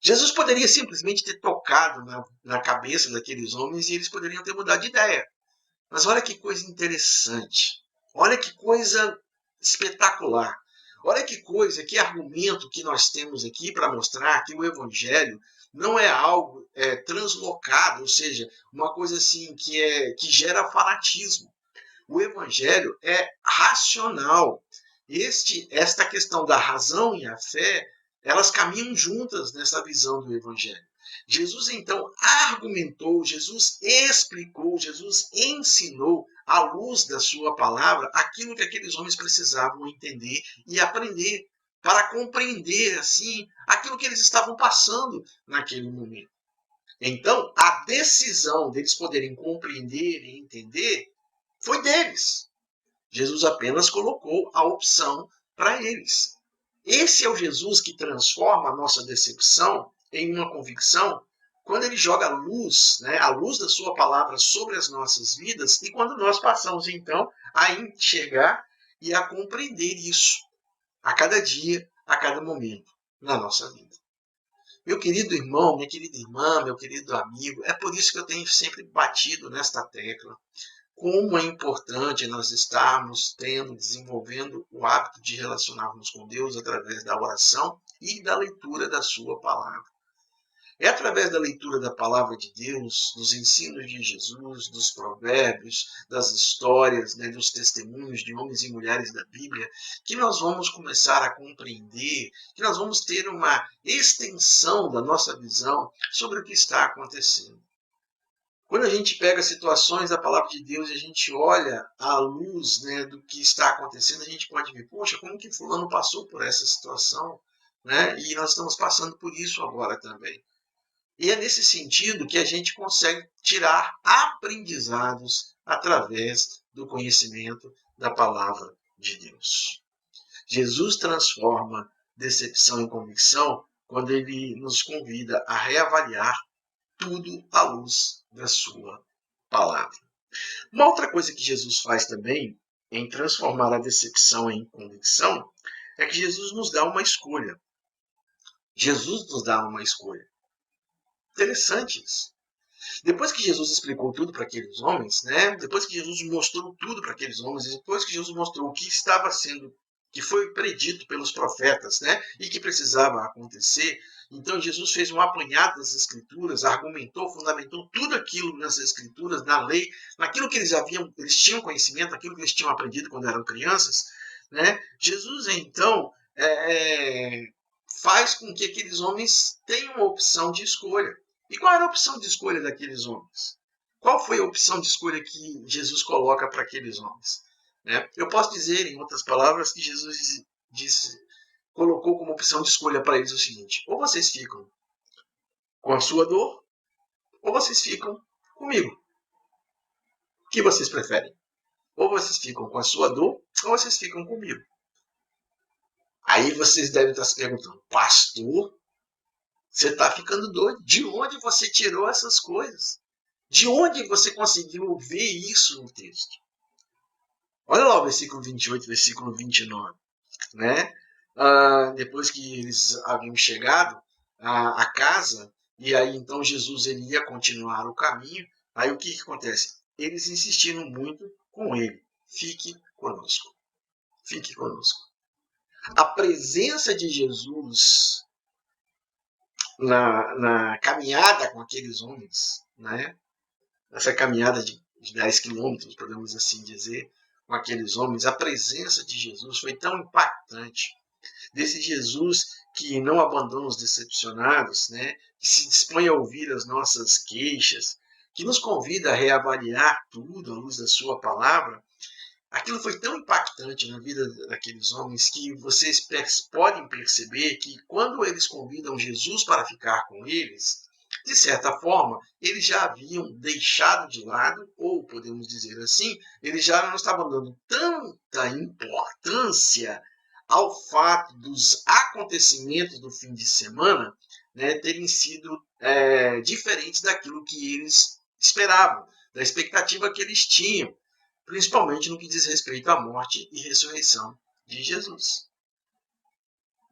Jesus poderia simplesmente ter tocado na cabeça daqueles homens e eles poderiam ter mudado de ideia. Mas olha que coisa interessante. Olha que coisa espetacular. Olha que coisa, que argumento que nós temos aqui para mostrar que o Evangelho não é algo translocado, ou seja, uma coisa assim que gera fanatismo. O Evangelho é racional. Esta questão da razão e a fé, elas caminham juntas nessa visão do Evangelho. Jesus, então, argumentou, Jesus explicou, Jesus ensinou, à luz da sua palavra, aquilo que aqueles homens precisavam entender e aprender, para compreender, assim, aquilo que eles estavam passando naquele momento. Então, a decisão deles poderem compreender e entender foi deles. Jesus apenas colocou a opção para eles. Esse é o Jesus que transforma a nossa decepção em uma convicção, quando ele joga a luz da sua palavra sobre as nossas vidas, e quando nós passamos, então, a enxergar e a compreender isso a cada dia, a cada momento na nossa vida. Meu querido irmão, minha querida irmã, meu querido amigo, é por isso que eu tenho sempre batido nesta tecla. Como é importante nós estarmos desenvolvendo o hábito de relacionarmos com Deus através da oração e da leitura da sua palavra. É através da leitura da palavra de Deus, dos ensinos de Jesus, dos provérbios, das histórias, dos testemunhos de homens e mulheres da Bíblia, que nós vamos começar a compreender, que nós vamos ter uma extensão da nossa visão sobre o que está acontecendo. Quando a gente pega situações da palavra de Deus e a gente olha à luz do que está acontecendo, a gente pode ver, poxa, como que fulano passou por essa situação? E nós estamos passando por isso agora também. E é nesse sentido que a gente consegue tirar aprendizados através do conhecimento da palavra de Deus. Jesus transforma decepção em convicção quando ele nos convida a reavaliar tudo à luz da sua palavra. Uma outra coisa que Jesus faz também em transformar a decepção em convicção é que Jesus nos dá uma escolha. Jesus nos dá uma escolha. Interessante isso. Depois que Jesus explicou tudo para aqueles homens, depois que Jesus mostrou tudo para aqueles homens, depois que Jesus mostrou o que estava sendo, que foi predito pelos profetas, e que precisava acontecer, então Jesus fez um apanhado das Escrituras, argumentou, fundamentou tudo aquilo nas Escrituras, na lei, naquilo que eles tinham conhecimento, aquilo que eles tinham aprendido quando eram crianças. Jesus, então, faz com que aqueles homens tenham uma opção de escolha. E qual era a opção de escolha daqueles homens? Qual foi a opção de escolha que Jesus coloca para aqueles homens? Eu posso dizer, em outras palavras, que Jesus colocou como opção de escolha para eles o seguinte: ou vocês ficam com a sua dor, ou vocês ficam comigo. O que vocês preferem? Ou vocês ficam com a sua dor, ou vocês ficam comigo. Aí vocês devem estar se perguntando: pastor, você está ficando doido? De onde você tirou essas coisas? De onde você conseguiu ver isso no texto? Olha lá o versículo 28, versículo 29. Depois que eles haviam chegado à casa, e aí então Jesus ele ia continuar o caminho, aí o que acontece? Eles insistiram muito com ele: fique conosco. Fique conosco. A presença de Jesus na caminhada com aqueles homens, essa caminhada de 10 quilômetros, podemos assim dizer, com aqueles homens, a presença de Jesus foi tão impactante. Desse Jesus que não abandona os decepcionados, né? Que se dispõe a ouvir as nossas queixas, que nos convida a reavaliar tudo à luz da sua palavra. Aquilo foi tão impactante na vida daqueles homens que vocês podem perceber que quando eles convidam Jesus para ficar com eles, de certa forma, eles já haviam deixado de lado, ou podemos dizer assim, eles já não estavam dando tanta importância ao fato dos acontecimentos do fim de semana, né, terem sido diferentes daquilo que eles esperavam, da expectativa que eles tinham, principalmente no que diz respeito à morte e ressurreição de Jesus.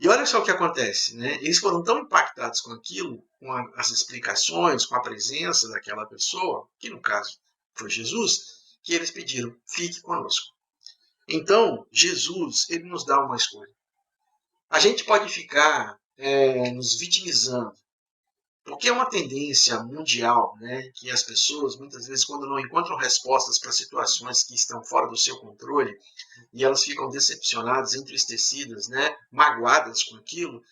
E olha só o que acontece, né? Eles foram tão impactados com aquilo, com as explicações, com a presença daquela pessoa, que no caso foi Jesus, que eles pediram, fique conosco. Então, Jesus, ele nos dá uma escolha. A gente pode ficar nos vitimizando, porque é uma tendência mundial, né, que as pessoas, muitas vezes, quando não encontram respostas para situações que estão fora do seu controle, e elas ficam decepcionadas, entristecidas, né, magoadas com aquilo,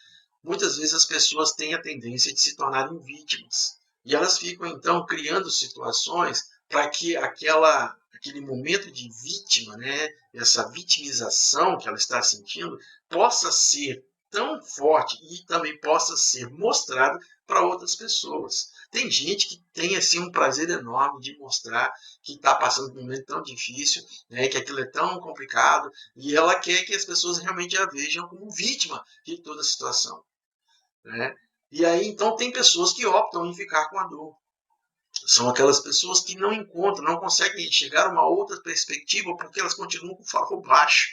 muitas vezes as pessoas têm a tendência de se tornarem vítimas. E elas ficam, então, criando situações para que aquele momento de vítima, né, essa vitimização que ela está sentindo, possa ser tão forte e também possa ser mostrado para outras pessoas. Tem gente que tem assim um prazer enorme de mostrar que está passando por um momento tão difícil, né, que aquilo é tão complicado, e ela quer que as pessoas realmente a vejam como vítima de toda a situação, né? E aí, então, tem pessoas que optam em ficar com a dor. São aquelas pessoas que não encontram, não conseguem chegar a uma outra perspectiva porque elas continuam com o farol baixo.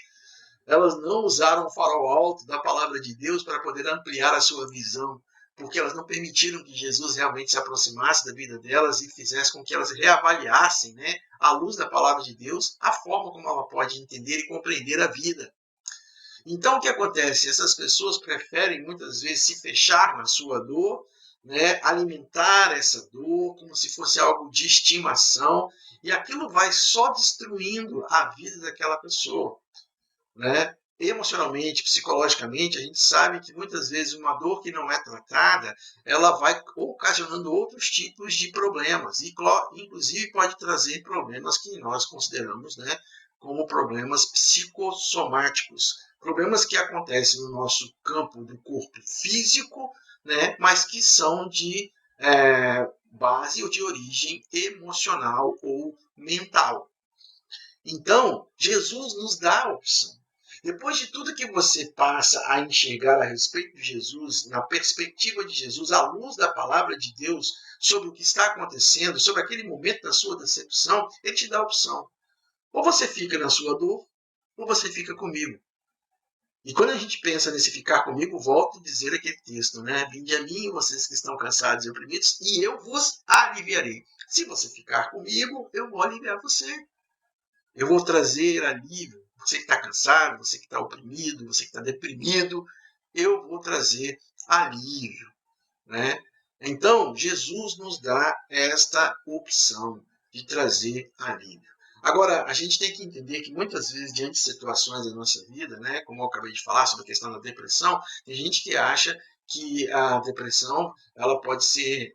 Elas não usaram o farol alto da palavra de Deus para poder ampliar a sua visão, porque elas não permitiram que Jesus realmente se aproximasse da vida delas e fizesse com que elas reavaliassem, né, à luz da palavra de Deus, a forma como ela pode entender e compreender a vida. Então, o que acontece? Essas pessoas preferem, muitas vezes, se fechar na sua dor, né, alimentar essa dor como se fosse algo de estimação, e aquilo vai só destruindo a vida daquela pessoa, né? Emocionalmente, psicologicamente, a gente sabe que muitas vezes uma dor que não é tratada, ela vai ocasionando outros tipos de problemas, e inclusive pode trazer problemas que nós consideramos, né, como problemas psicossomáticos, problemas que acontecem no nosso campo do corpo físico, né, mas que são de base ou de origem emocional ou mental. Então, Jesus nos dá a opção. Depois de tudo que você passa a enxergar a respeito de Jesus, na perspectiva de Jesus, à luz da palavra de Deus, sobre o que está acontecendo, sobre aquele momento da sua decepção, ele te dá a opção. Ou você fica na sua dor, ou você fica comigo. E quando a gente pensa nesse ficar comigo, volto a dizer aquele texto, né? Vinde a mim, vocês que estão cansados e oprimidos, e eu vos aliviarei. Se você ficar comigo, eu vou aliviar você. Eu vou trazer alívio. Você que está cansado, você que está oprimido, você que está deprimido, eu vou trazer alívio, né? Então, Jesus nos dá esta opção de trazer alívio. Agora, a gente tem que entender que muitas vezes, diante de situações da nossa vida, né, como eu acabei de falar sobre a questão da depressão, tem gente que acha que a depressão ela pode ser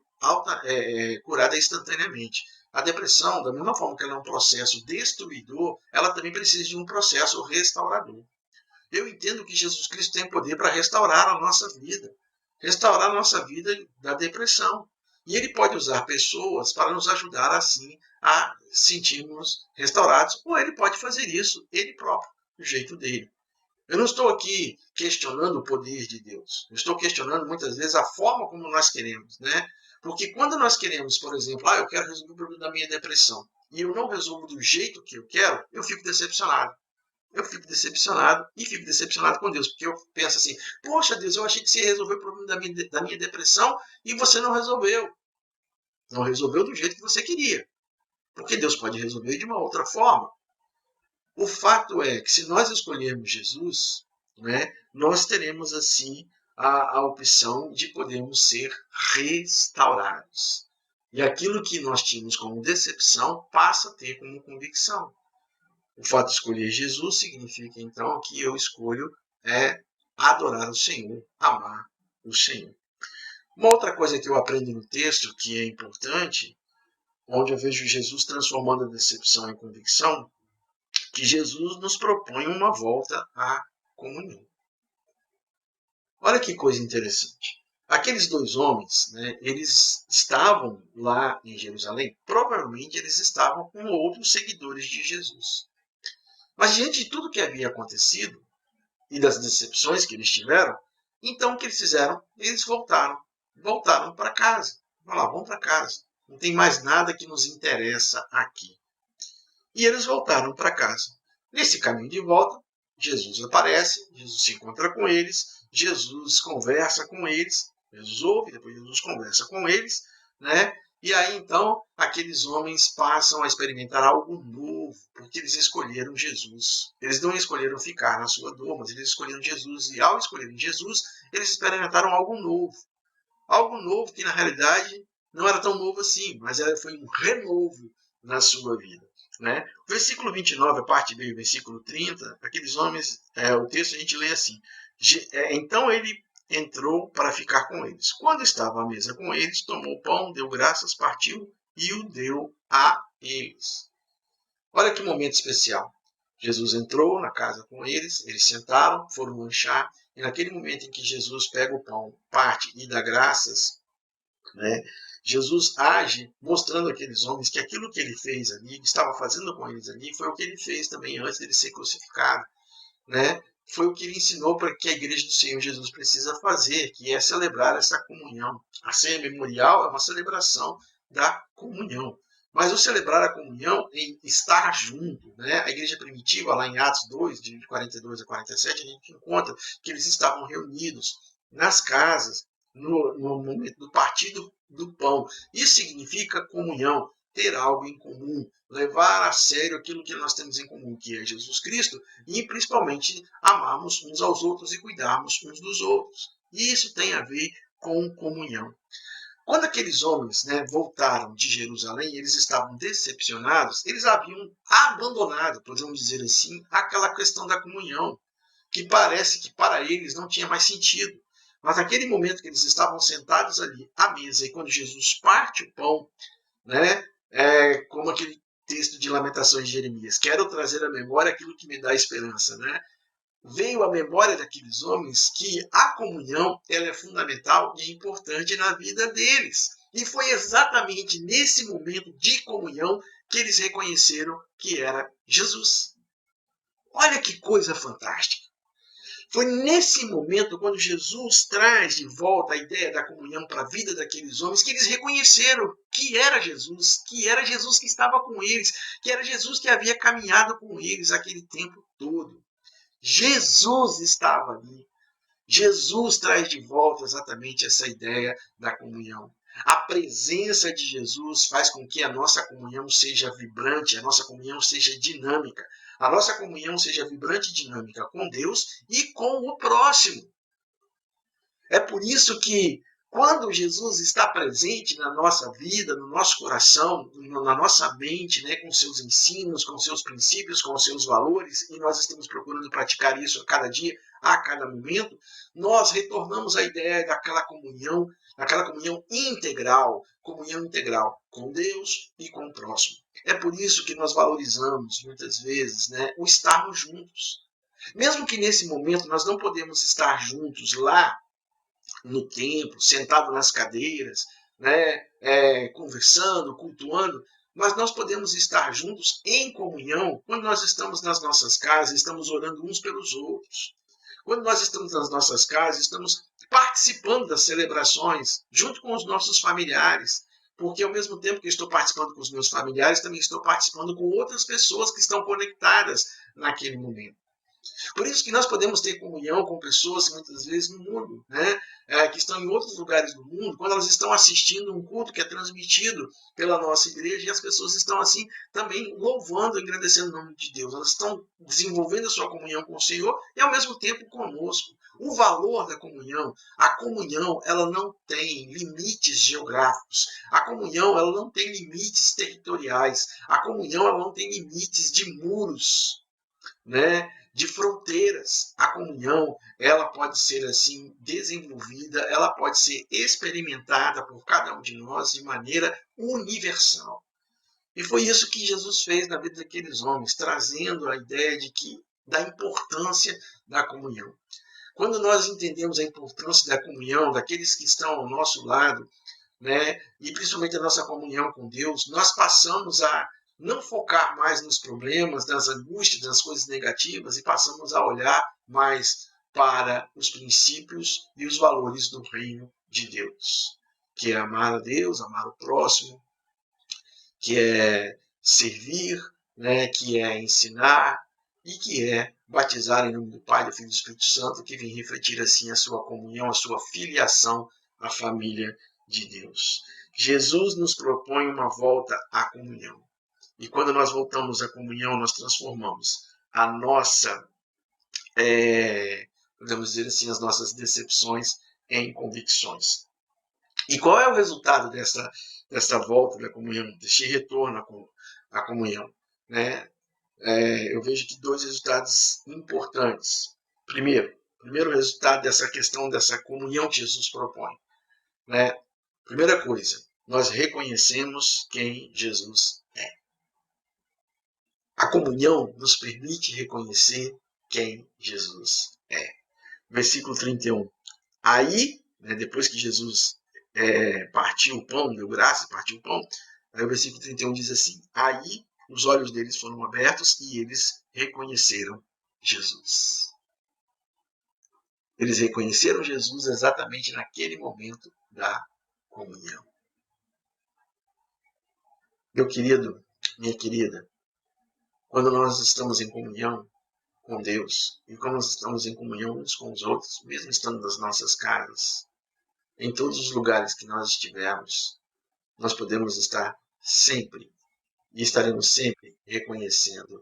curada instantaneamente. A depressão, da mesma forma que ela é um processo destruidor, ela também precisa de um processo restaurador. Eu entendo que Jesus Cristo tem poder para restaurar a nossa vida da depressão. E ele pode usar pessoas para nos ajudar assim a sentirmos restaurados, ou ele pode fazer isso ele próprio, do jeito dele. Eu não estou aqui questionando o poder de Deus. Eu estou questionando muitas vezes a forma como nós queremos, né? Porque quando nós queremos, por exemplo, eu quero resolver o problema da minha depressão, e eu não resolvo do jeito que eu quero, eu fico decepcionado. Eu fico decepcionado e fico decepcionado com Deus, porque eu penso assim, poxa Deus, eu achei que você ia resolver o problema da minha depressão e você não resolveu. Não resolveu do jeito que você queria. Porque Deus pode resolver de uma outra forma. O fato é que se nós escolhermos Jesus, né, nós teremos assim a opção de podermos ser restaurados. E aquilo que nós tínhamos como decepção passa a ter como convicção. O fato de escolher Jesus significa, então, que eu escolho adorar o Senhor, amar o Senhor. Uma outra coisa que eu aprendo no texto, que é importante, onde eu vejo Jesus transformando a decepção em convicção, que Jesus nos propõe uma volta à comunhão. Olha que coisa interessante. Aqueles dois homens, né, eles estavam lá em Jerusalém, provavelmente eles estavam com outros seguidores de Jesus. Mas diante de tudo que havia acontecido e das decepções que eles tiveram, então o que eles fizeram? Eles voltaram para casa. Vamos para casa. Não tem mais nada que nos interessa aqui. E eles voltaram para casa. Nesse caminho de volta, Jesus aparece, Jesus se encontra com eles, Jesus conversa com eles, Jesus ouve, depois Jesus conversa com eles, né? E aí então aqueles homens passam a experimentar algo novo, porque eles escolheram Jesus. Eles não escolheram ficar na sua dor, mas eles escolheram Jesus, e ao escolherem Jesus, eles experimentaram algo novo. Algo novo que na realidade não era tão novo assim, mas foi um renovo na sua vida. Né? O versículo 29, a parte B, o versículo 30, aqueles homens, o texto a gente lê assim: então ele entrou para ficar com eles. Quando estava à mesa com eles, tomou o pão, deu graças, partiu e o deu a eles. Olha que momento especial. Jesus entrou na casa com eles, eles sentaram, foram lanchar, e naquele momento em que Jesus pega o pão, parte e dá graças, né? Jesus age mostrando àqueles homens que aquilo que ele fez ali, que estava fazendo com eles ali, foi o que ele fez também antes de ele ser crucificado. Né? Foi o que ele ensinou para que a igreja do Senhor Jesus precisa fazer, que é celebrar essa comunhão. A ceia memorial é uma celebração da comunhão. Mas o celebrar a comunhão em estar junto, né? A igreja primitiva, lá em Atos 2, de 42 a 47, a gente encontra que eles estavam reunidos nas casas, no momento do partido do pão. Isso significa comunhão, ter algo em comum, levar a sério aquilo que nós temos em comum, que é Jesus Cristo, e principalmente amarmos uns aos outros e cuidarmos uns dos outros. E isso tem a ver com comunhão. Quando aqueles homens, né, voltaram de Jerusalém, eles estavam decepcionados, eles haviam abandonado, podemos dizer assim, aquela questão da comunhão, que parece que para eles não tinha mais sentido. Mas naquele momento que eles estavam sentados ali à mesa, e quando Jesus parte o pão, né, como aquele texto de Lamentações de Jeremias, quero trazer à memória aquilo que me dá esperança, né? Veio à memória daqueles homens que a comunhão ela é fundamental e importante na vida deles. E foi exatamente nesse momento de comunhão que eles reconheceram que era Jesus. Olha que coisa fantástica! Foi nesse momento, quando Jesus traz de volta a ideia da comunhão para a vida daqueles homens, que eles reconheceram que era Jesus que estava com eles, que era Jesus que havia caminhado com eles aquele tempo todo. Jesus estava ali. Jesus traz de volta exatamente essa ideia da comunhão. A presença de Jesus faz com que a nossa comunhão seja vibrante, a nossa comunhão seja dinâmica. A nossa comunhão seja vibrante e dinâmica com Deus e com o próximo. É por isso que quando Jesus está presente na nossa vida, no nosso coração, na nossa mente, né, com seus ensinos, com seus princípios, com seus valores, e nós estamos procurando praticar isso a cada dia, a cada momento, nós retornamos à ideia daquela comunhão integral com Deus e com o próximo. É por isso que nós valorizamos, muitas vezes, né, o estarmos juntos. Mesmo que nesse momento nós não podemos estar juntos lá no templo, sentado nas cadeiras, né, conversando, cultuando, mas nós podemos estar juntos em comunhão quando nós estamos nas nossas casas, estamos orando uns pelos outros. Quando nós estamos nas nossas casas, estamos participando das celebrações junto com os nossos familiares, porque ao mesmo tempo que estou participando com os meus familiares, também estou participando com outras pessoas que estão conectadas naquele momento. Por isso que nós podemos ter comunhão com pessoas muitas vezes no mundo, né? Que estão em outros lugares do mundo, quando elas estão assistindo um culto que é transmitido pela nossa igreja, e as pessoas estão assim também louvando e agradecendo o nome de Deus. Elas estão desenvolvendo a sua comunhão com o Senhor e ao mesmo tempo conosco. O valor da comunhão, a comunhão, ela não tem limites geográficos. A comunhão, ela não tem limites territoriais. A comunhão, ela não tem limites de muros, né? De fronteiras. A comunhão, ela pode ser assim desenvolvida, ela pode ser experimentada por cada um de nós de maneira universal. E foi isso que Jesus fez na vida daqueles homens, trazendo a ideia da importância da comunhão. Quando nós entendemos a importância da comunhão, daqueles que estão ao nosso lado, né, e principalmente a nossa comunhão com Deus, nós passamos a não focar mais nos problemas, nas angústias, nas coisas negativas, e passamos a olhar mais para os princípios e os valores do reino de Deus, que é amar a Deus, amar o próximo, que é servir, né, que é ensinar e que é batizar em nome do Pai, do Filho e do Espírito Santo, que vem refletir assim a sua comunhão, a sua filiação à família de Deus. Jesus nos propõe uma volta à comunhão. E quando nós voltamos à comunhão, nós transformamos a nossa, podemos dizer assim, as nossas decepções em convicções. E qual é o resultado dessa volta da comunhão, desse retorno à comunhão? Né? Eu vejo que dois resultados importantes. Primeiro resultado dessa questão, dessa comunhão que Jesus propõe. Né? Primeira coisa, nós reconhecemos quem Jesus é. A comunhão nos permite reconhecer quem Jesus é. Versículo 31. Aí, né, depois que Jesus partiu o pão, deu graça, partiu o pão, aí o versículo 31 diz assim: aí os olhos deles foram abertos e eles reconheceram Jesus. Eles reconheceram Jesus exatamente naquele momento da comunhão. Meu querido, minha querida, quando nós estamos em comunhão com Deus e quando nós estamos em comunhão uns com os outros, mesmo estando nas nossas casas, em todos os lugares que nós estivermos, nós podemos estar sempre e estaremos sempre reconhecendo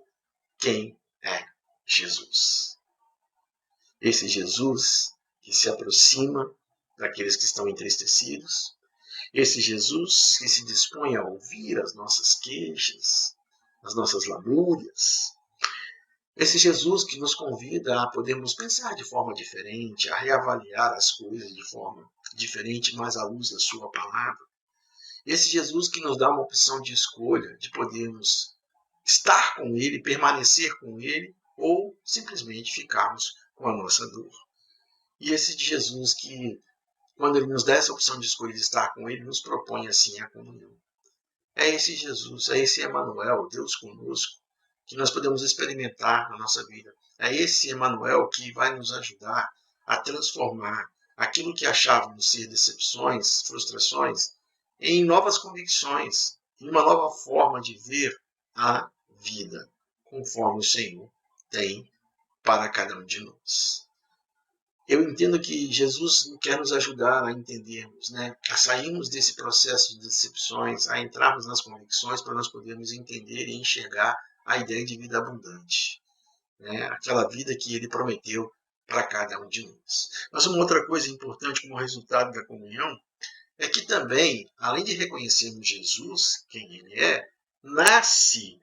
quem é Jesus. Esse Jesus que se aproxima daqueles que estão entristecidos, esse Jesus que se dispõe a ouvir as nossas queixas, as nossas lamúrias, esse Jesus que nos convida a podermos pensar de forma diferente, a reavaliar as coisas de forma diferente, mas à luz da sua palavra. Esse Jesus que nos dá uma opção de escolha, de podermos estar com Ele, permanecer com Ele, ou simplesmente ficarmos com a nossa dor. E esse Jesus que, quando Ele nos dá essa opção de escolha de estar com Ele, nos propõe assim a comunhão. É esse Jesus, é esse Emmanuel, Deus conosco, que nós podemos experimentar na nossa vida. É esse Emmanuel que vai nos ajudar a transformar aquilo que achávamos ser decepções, frustrações, em novas convicções, em uma nova forma de ver a vida, conforme o Senhor tem para cada um de nós. Eu entendo que Jesus quer nos ajudar a entendermos, né? A sairmos desse processo de decepções, a entrarmos nas convicções para nós podermos entender e enxergar a ideia de vida abundante, né? Aquela vida que Ele prometeu para cada um de nós. Mas uma outra coisa importante como resultado da comunhão é que também, além de reconhecermos Jesus, quem Ele é, nasce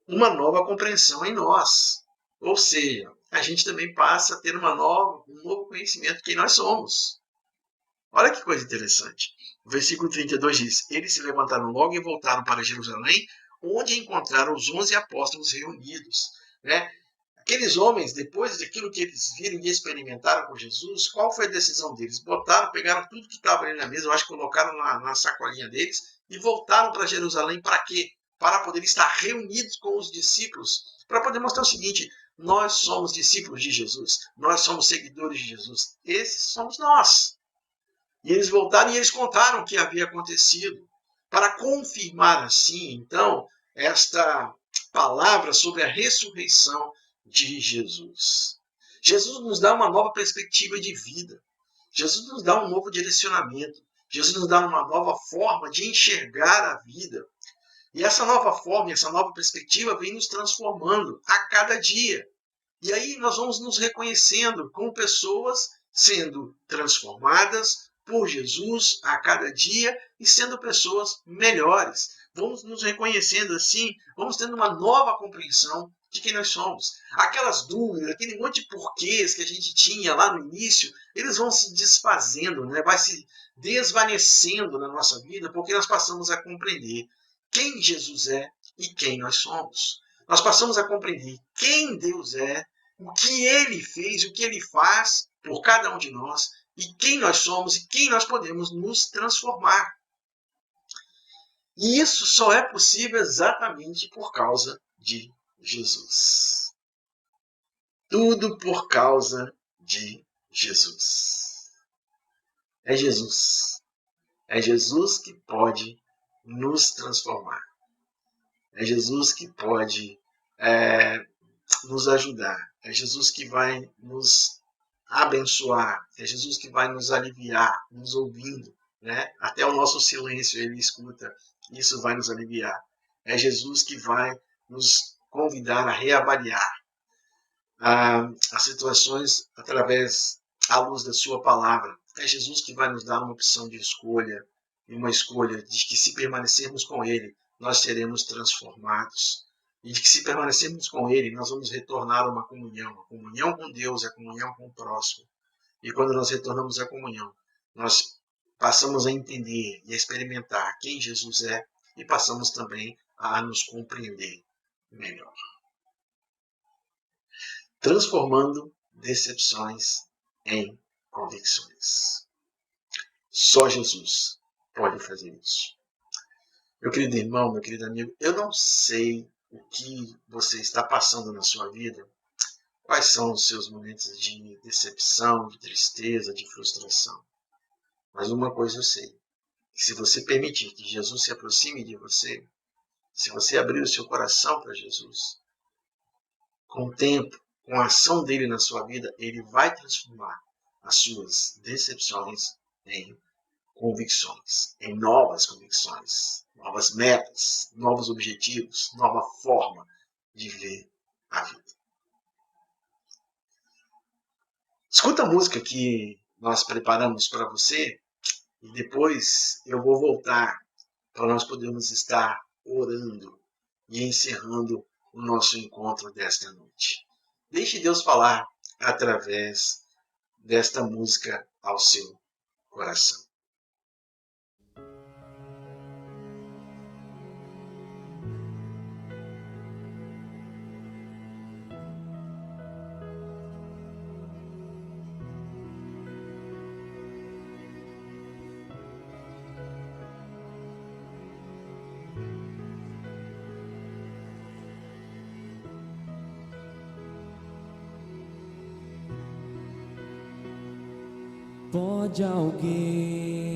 uma nova compreensão em nós. Ou seja, a gente também passa a ter um novo conhecimento de quem nós somos. Olha que coisa interessante. O versículo 32 diz: eles se levantaram logo e voltaram para Jerusalém, onde encontraram os 11 apóstolos reunidos. Né? Aqueles homens, depois daquilo que eles viram e experimentaram com Jesus, qual foi a decisão deles? Pegaram tudo que estava ali na mesa, eu acho que colocaram na sacolinha deles, e voltaram para Jerusalém para quê? Para poder estar reunidos com os discípulos, para poder mostrar o seguinte: nós somos discípulos de Jesus, nós somos seguidores de Jesus, esses somos nós. E eles voltaram e eles contaram o que havia acontecido, para confirmar assim, então, esta palavra sobre a ressurreição de Jesus. Jesus nos dá uma nova perspectiva de vida. Jesus nos dá um novo direcionamento. Jesus nos dá uma nova forma de enxergar a vida. E essa nova forma, essa nova perspectiva vem nos transformando a cada dia. E aí nós vamos nos reconhecendo como pessoas sendo transformadas por Jesus a cada dia e sendo pessoas melhores. Vamos nos reconhecendo assim, vamos tendo uma nova compreensão de quem nós somos. Aquelas dúvidas, aquele monte de porquês que a gente tinha lá no início, eles vão se desfazendo, né? Vai se desvanecendo na nossa vida, porque nós passamos a compreender quem Jesus é e quem nós somos. Nós passamos a compreender quem Deus é, o que Ele fez, o que Ele faz por cada um de nós, e quem nós somos e quem nós podemos nos transformar. E isso só é possível exatamente por causa de Jesus. Tudo por causa de Jesus. É Jesus. É Jesus que pode nos transformar. É Jesus que pode nos ajudar. É Jesus que vai nos abençoar. É Jesus que vai nos aliviar, nos ouvindo. Né? Até o nosso silêncio Ele escuta. Isso vai nos aliviar. É Jesus que vai nos convidar a reavaliar as situações através à luz da sua palavra. É Jesus que vai nos dar uma opção de escolha, e uma escolha de que se permanecermos com Ele, nós seremos transformados. E de que se permanecermos com Ele, nós vamos retornar a uma comunhão. A comunhão com Deus é a comunhão com o próximo. E quando nós retornamos à comunhão, nós passamos a entender e a experimentar quem Jesus é e passamos também a nos compreender melhor. Transformando decepções em convicções. Só Jesus pode fazer isso. Meu querido irmão, meu querido amigo, eu não sei o que você está passando na sua vida, quais são os seus momentos de decepção, de tristeza, de frustração. Mas uma coisa eu sei, que se você permitir que Jesus se aproxime de você, se você abrir o seu coração para Jesus, com o tempo, com a ação dele na sua vida, ele vai transformar as suas decepções em convicções, em novas convicções, novas metas, novos objetivos, nova forma de ver a vida. Escuta a música que nós preparamos para você e depois eu vou voltar para nós podermos estar orando e encerrando o nosso encontro desta noite. Deixe Deus falar através desta música ao seu coração. Pode alguém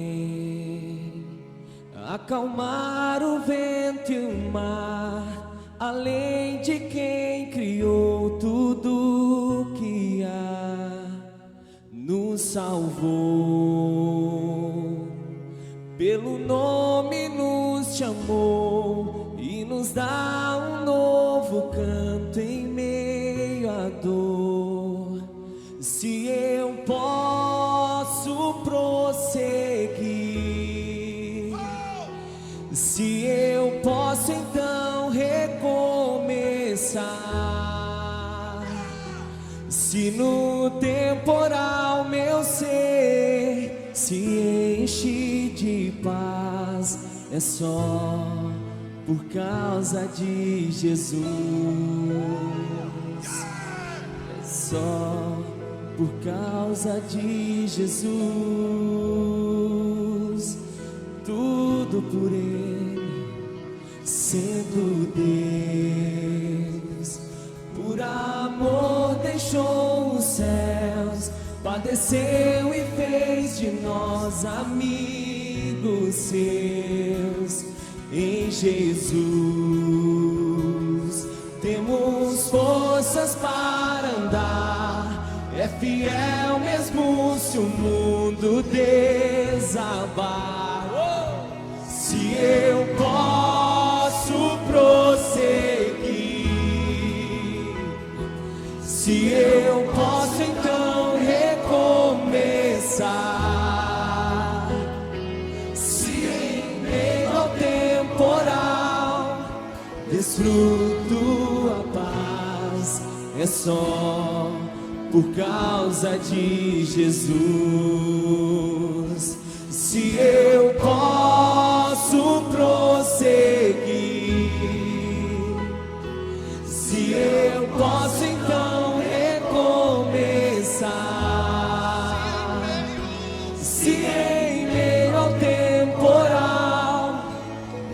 acalmar o vento e o mar, além de quem criou tudo que há, nos salvou, pelo nome nos chamou e nos dá um novo canto em meio à dor. Se eu posso prosseguir, se eu posso então recomeçar, se no temporal meu ser se enche de paz, é só por causa de Jesus, é só por causa de Jesus, tudo por Ele, sendo Deus, por amor deixou os céus, padeceu e fez de nós amigos seus. Em Jesus temos forças para andar, é fiel mesmo se o mundo desabar. Se eu posso prosseguir, se eu posso então recomeçar, desfruto a paz, é só por causa de Jesus. Se eu posso prosseguir, se eu posso então recomeçar, se em meio ao temporal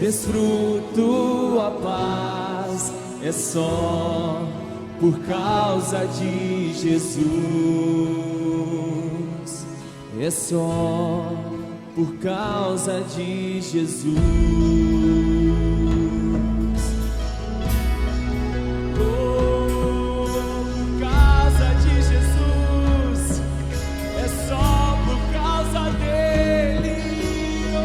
desfruto a paz, é só por causa de Jesus, é só por causa de Jesus. Oh, por causa de Jesus, é só por causa dele. Oh,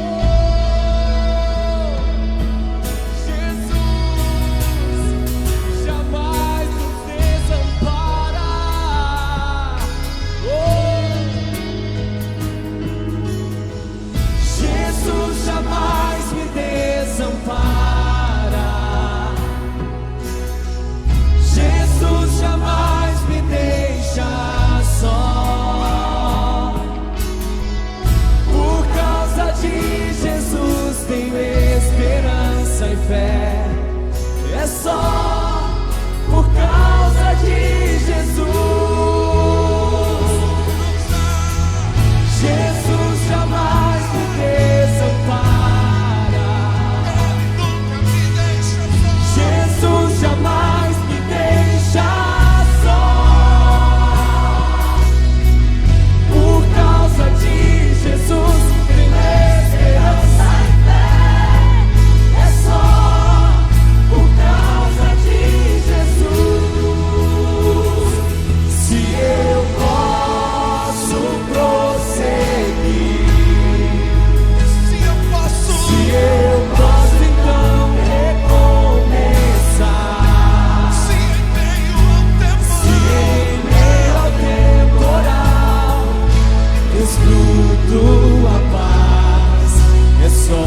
Jesus jamais nos desampara. Jesus jamais me desampara. Jesus jamais me deixa só. Por causa de Jesus tenho esperança e fé. É só por causa de Jesus. Jesus jamais me desampara. Jesus jamais me deixa só. Por causa de Jesus tenho esperança e fé. É só por causa de Jesus. Se eu posso prosseguir, se eu posso então recomeçar, se em meio ao temporal desfruto a paz, é só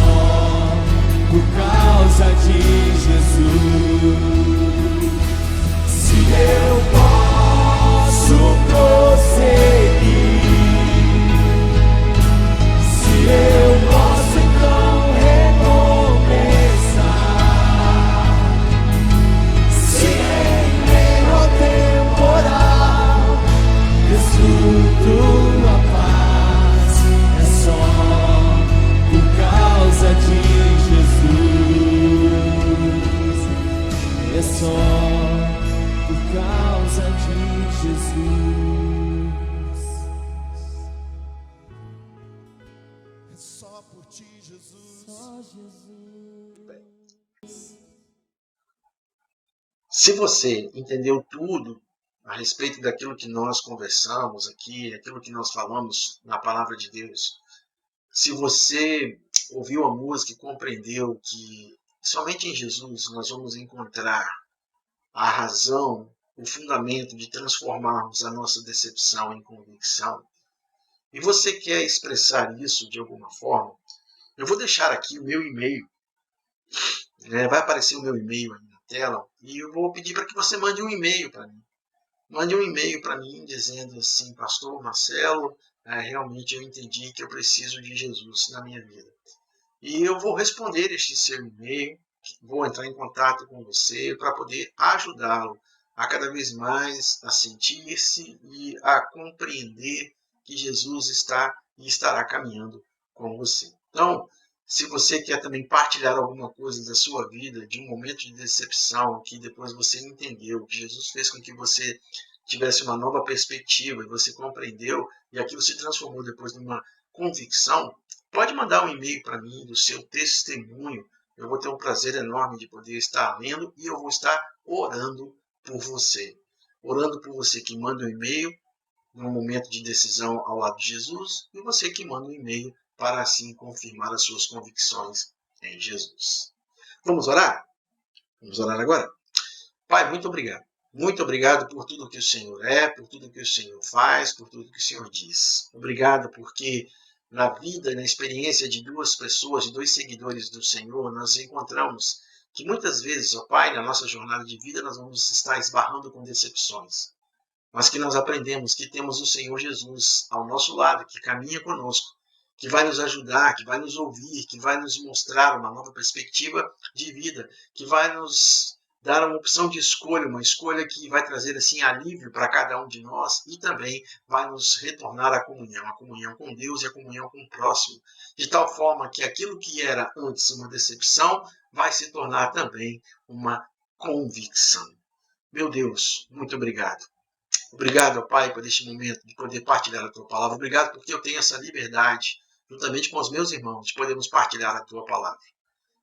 por causa de Jesus. Se eu posso prosseguir, se eu posso então recomeçar, se em meio ao temporal desfruto a paz, é só por causa de Jesus, é só por causa de Jesus. É só por ti, Jesus. Só Jesus. Se você entendeu tudo a respeito daquilo que nós conversamos aqui, aquilo que nós falamos na palavra de Deus, se você ouviu a música e compreendeu que somente em Jesus nós vamos encontrar a razão, o fundamento de transformarmos a nossa decepção em convicção, e você quer expressar isso de alguma forma, eu vou deixar aqui o meu e-mail. Vai aparecer o meu e-mail aí na tela e eu vou pedir para que você mande um e-mail para mim. Mande um e-mail para mim dizendo assim: Pastor Marcelo, realmente eu entendi que eu preciso de Jesus na minha vida. E eu vou responder este seu e-mail, vou entrar em contato com você para poder ajudá-lo a cada vez mais a sentir-se e a compreender que Jesus está e estará caminhando com você. Então, se você quer também partilhar alguma coisa da sua vida, de um momento de decepção, que depois você entendeu, que Jesus fez com que você tivesse uma nova perspectiva e você compreendeu, e aquilo se transformou depois numa convicção, pode mandar um e-mail para mim do seu testemunho. Eu vou ter um prazer enorme de poder estar lendo e eu vou estar orando por você. Orando por você que manda um e-mail num momento de decisão ao lado de Jesus e você que manda um e-mail para assim confirmar as suas convicções em Jesus. Vamos orar? Vamos orar agora? Pai, muito obrigado. Muito obrigado por tudo que o Senhor é, por tudo que o Senhor faz, por tudo que o Senhor diz. Obrigado porque na vida e na experiência de duas pessoas, de dois seguidores do Senhor, nós encontramos que muitas vezes, ó Pai, na nossa jornada de vida nós vamos estar esbarrando com decepções, mas que nós aprendemos que temos o Senhor Jesus ao nosso lado, que caminha conosco, que vai nos ajudar, que vai nos ouvir, que vai nos mostrar uma nova perspectiva de vida, que vai nos dar uma opção de escolha, uma escolha que vai trazer assim alívio para cada um de nós e também vai nos retornar à comunhão com Deus e a comunhão com o próximo, de tal forma que aquilo que era antes uma decepção vai se tornar também uma convicção. Meu Deus, muito obrigado. Obrigado, Pai, por este momento de poder partilhar a Tua palavra. Obrigado porque eu tenho essa liberdade, juntamente com os meus irmãos, de podermos partilhar a Tua palavra.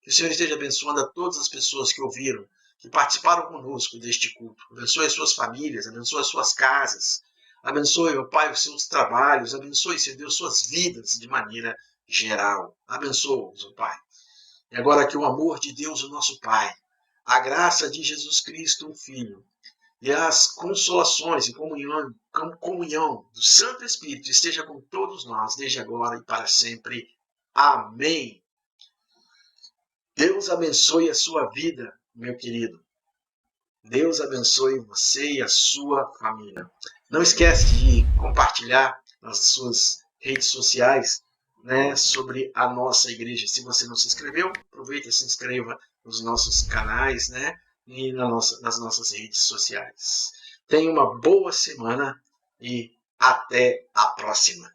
Que o Senhor esteja abençoando a todas as pessoas que ouviram, que participaram conosco deste culto. Abençoe as suas famílias, abençoe as suas casas. Abençoe, meu Pai, os seus trabalhos. Abençoe, Senhor Deus, suas vidas de maneira geral. Abençoe-os, meu Pai. E agora que o amor de Deus, o nosso Pai, a graça de Jesus Cristo, o Filho, e as consolações e comunhão do Santo Espírito esteja com todos nós, desde agora e para sempre. Amém. Deus abençoe a sua vida, meu querido. Deus abençoe você e a sua família. Não esquece de compartilhar nas suas redes sociais, né, sobre a nossa igreja. Se você não se inscreveu, aproveita e se inscreva nos nossos canais, né, e nas nossas redes sociais. Tenha uma boa semana e até a próxima.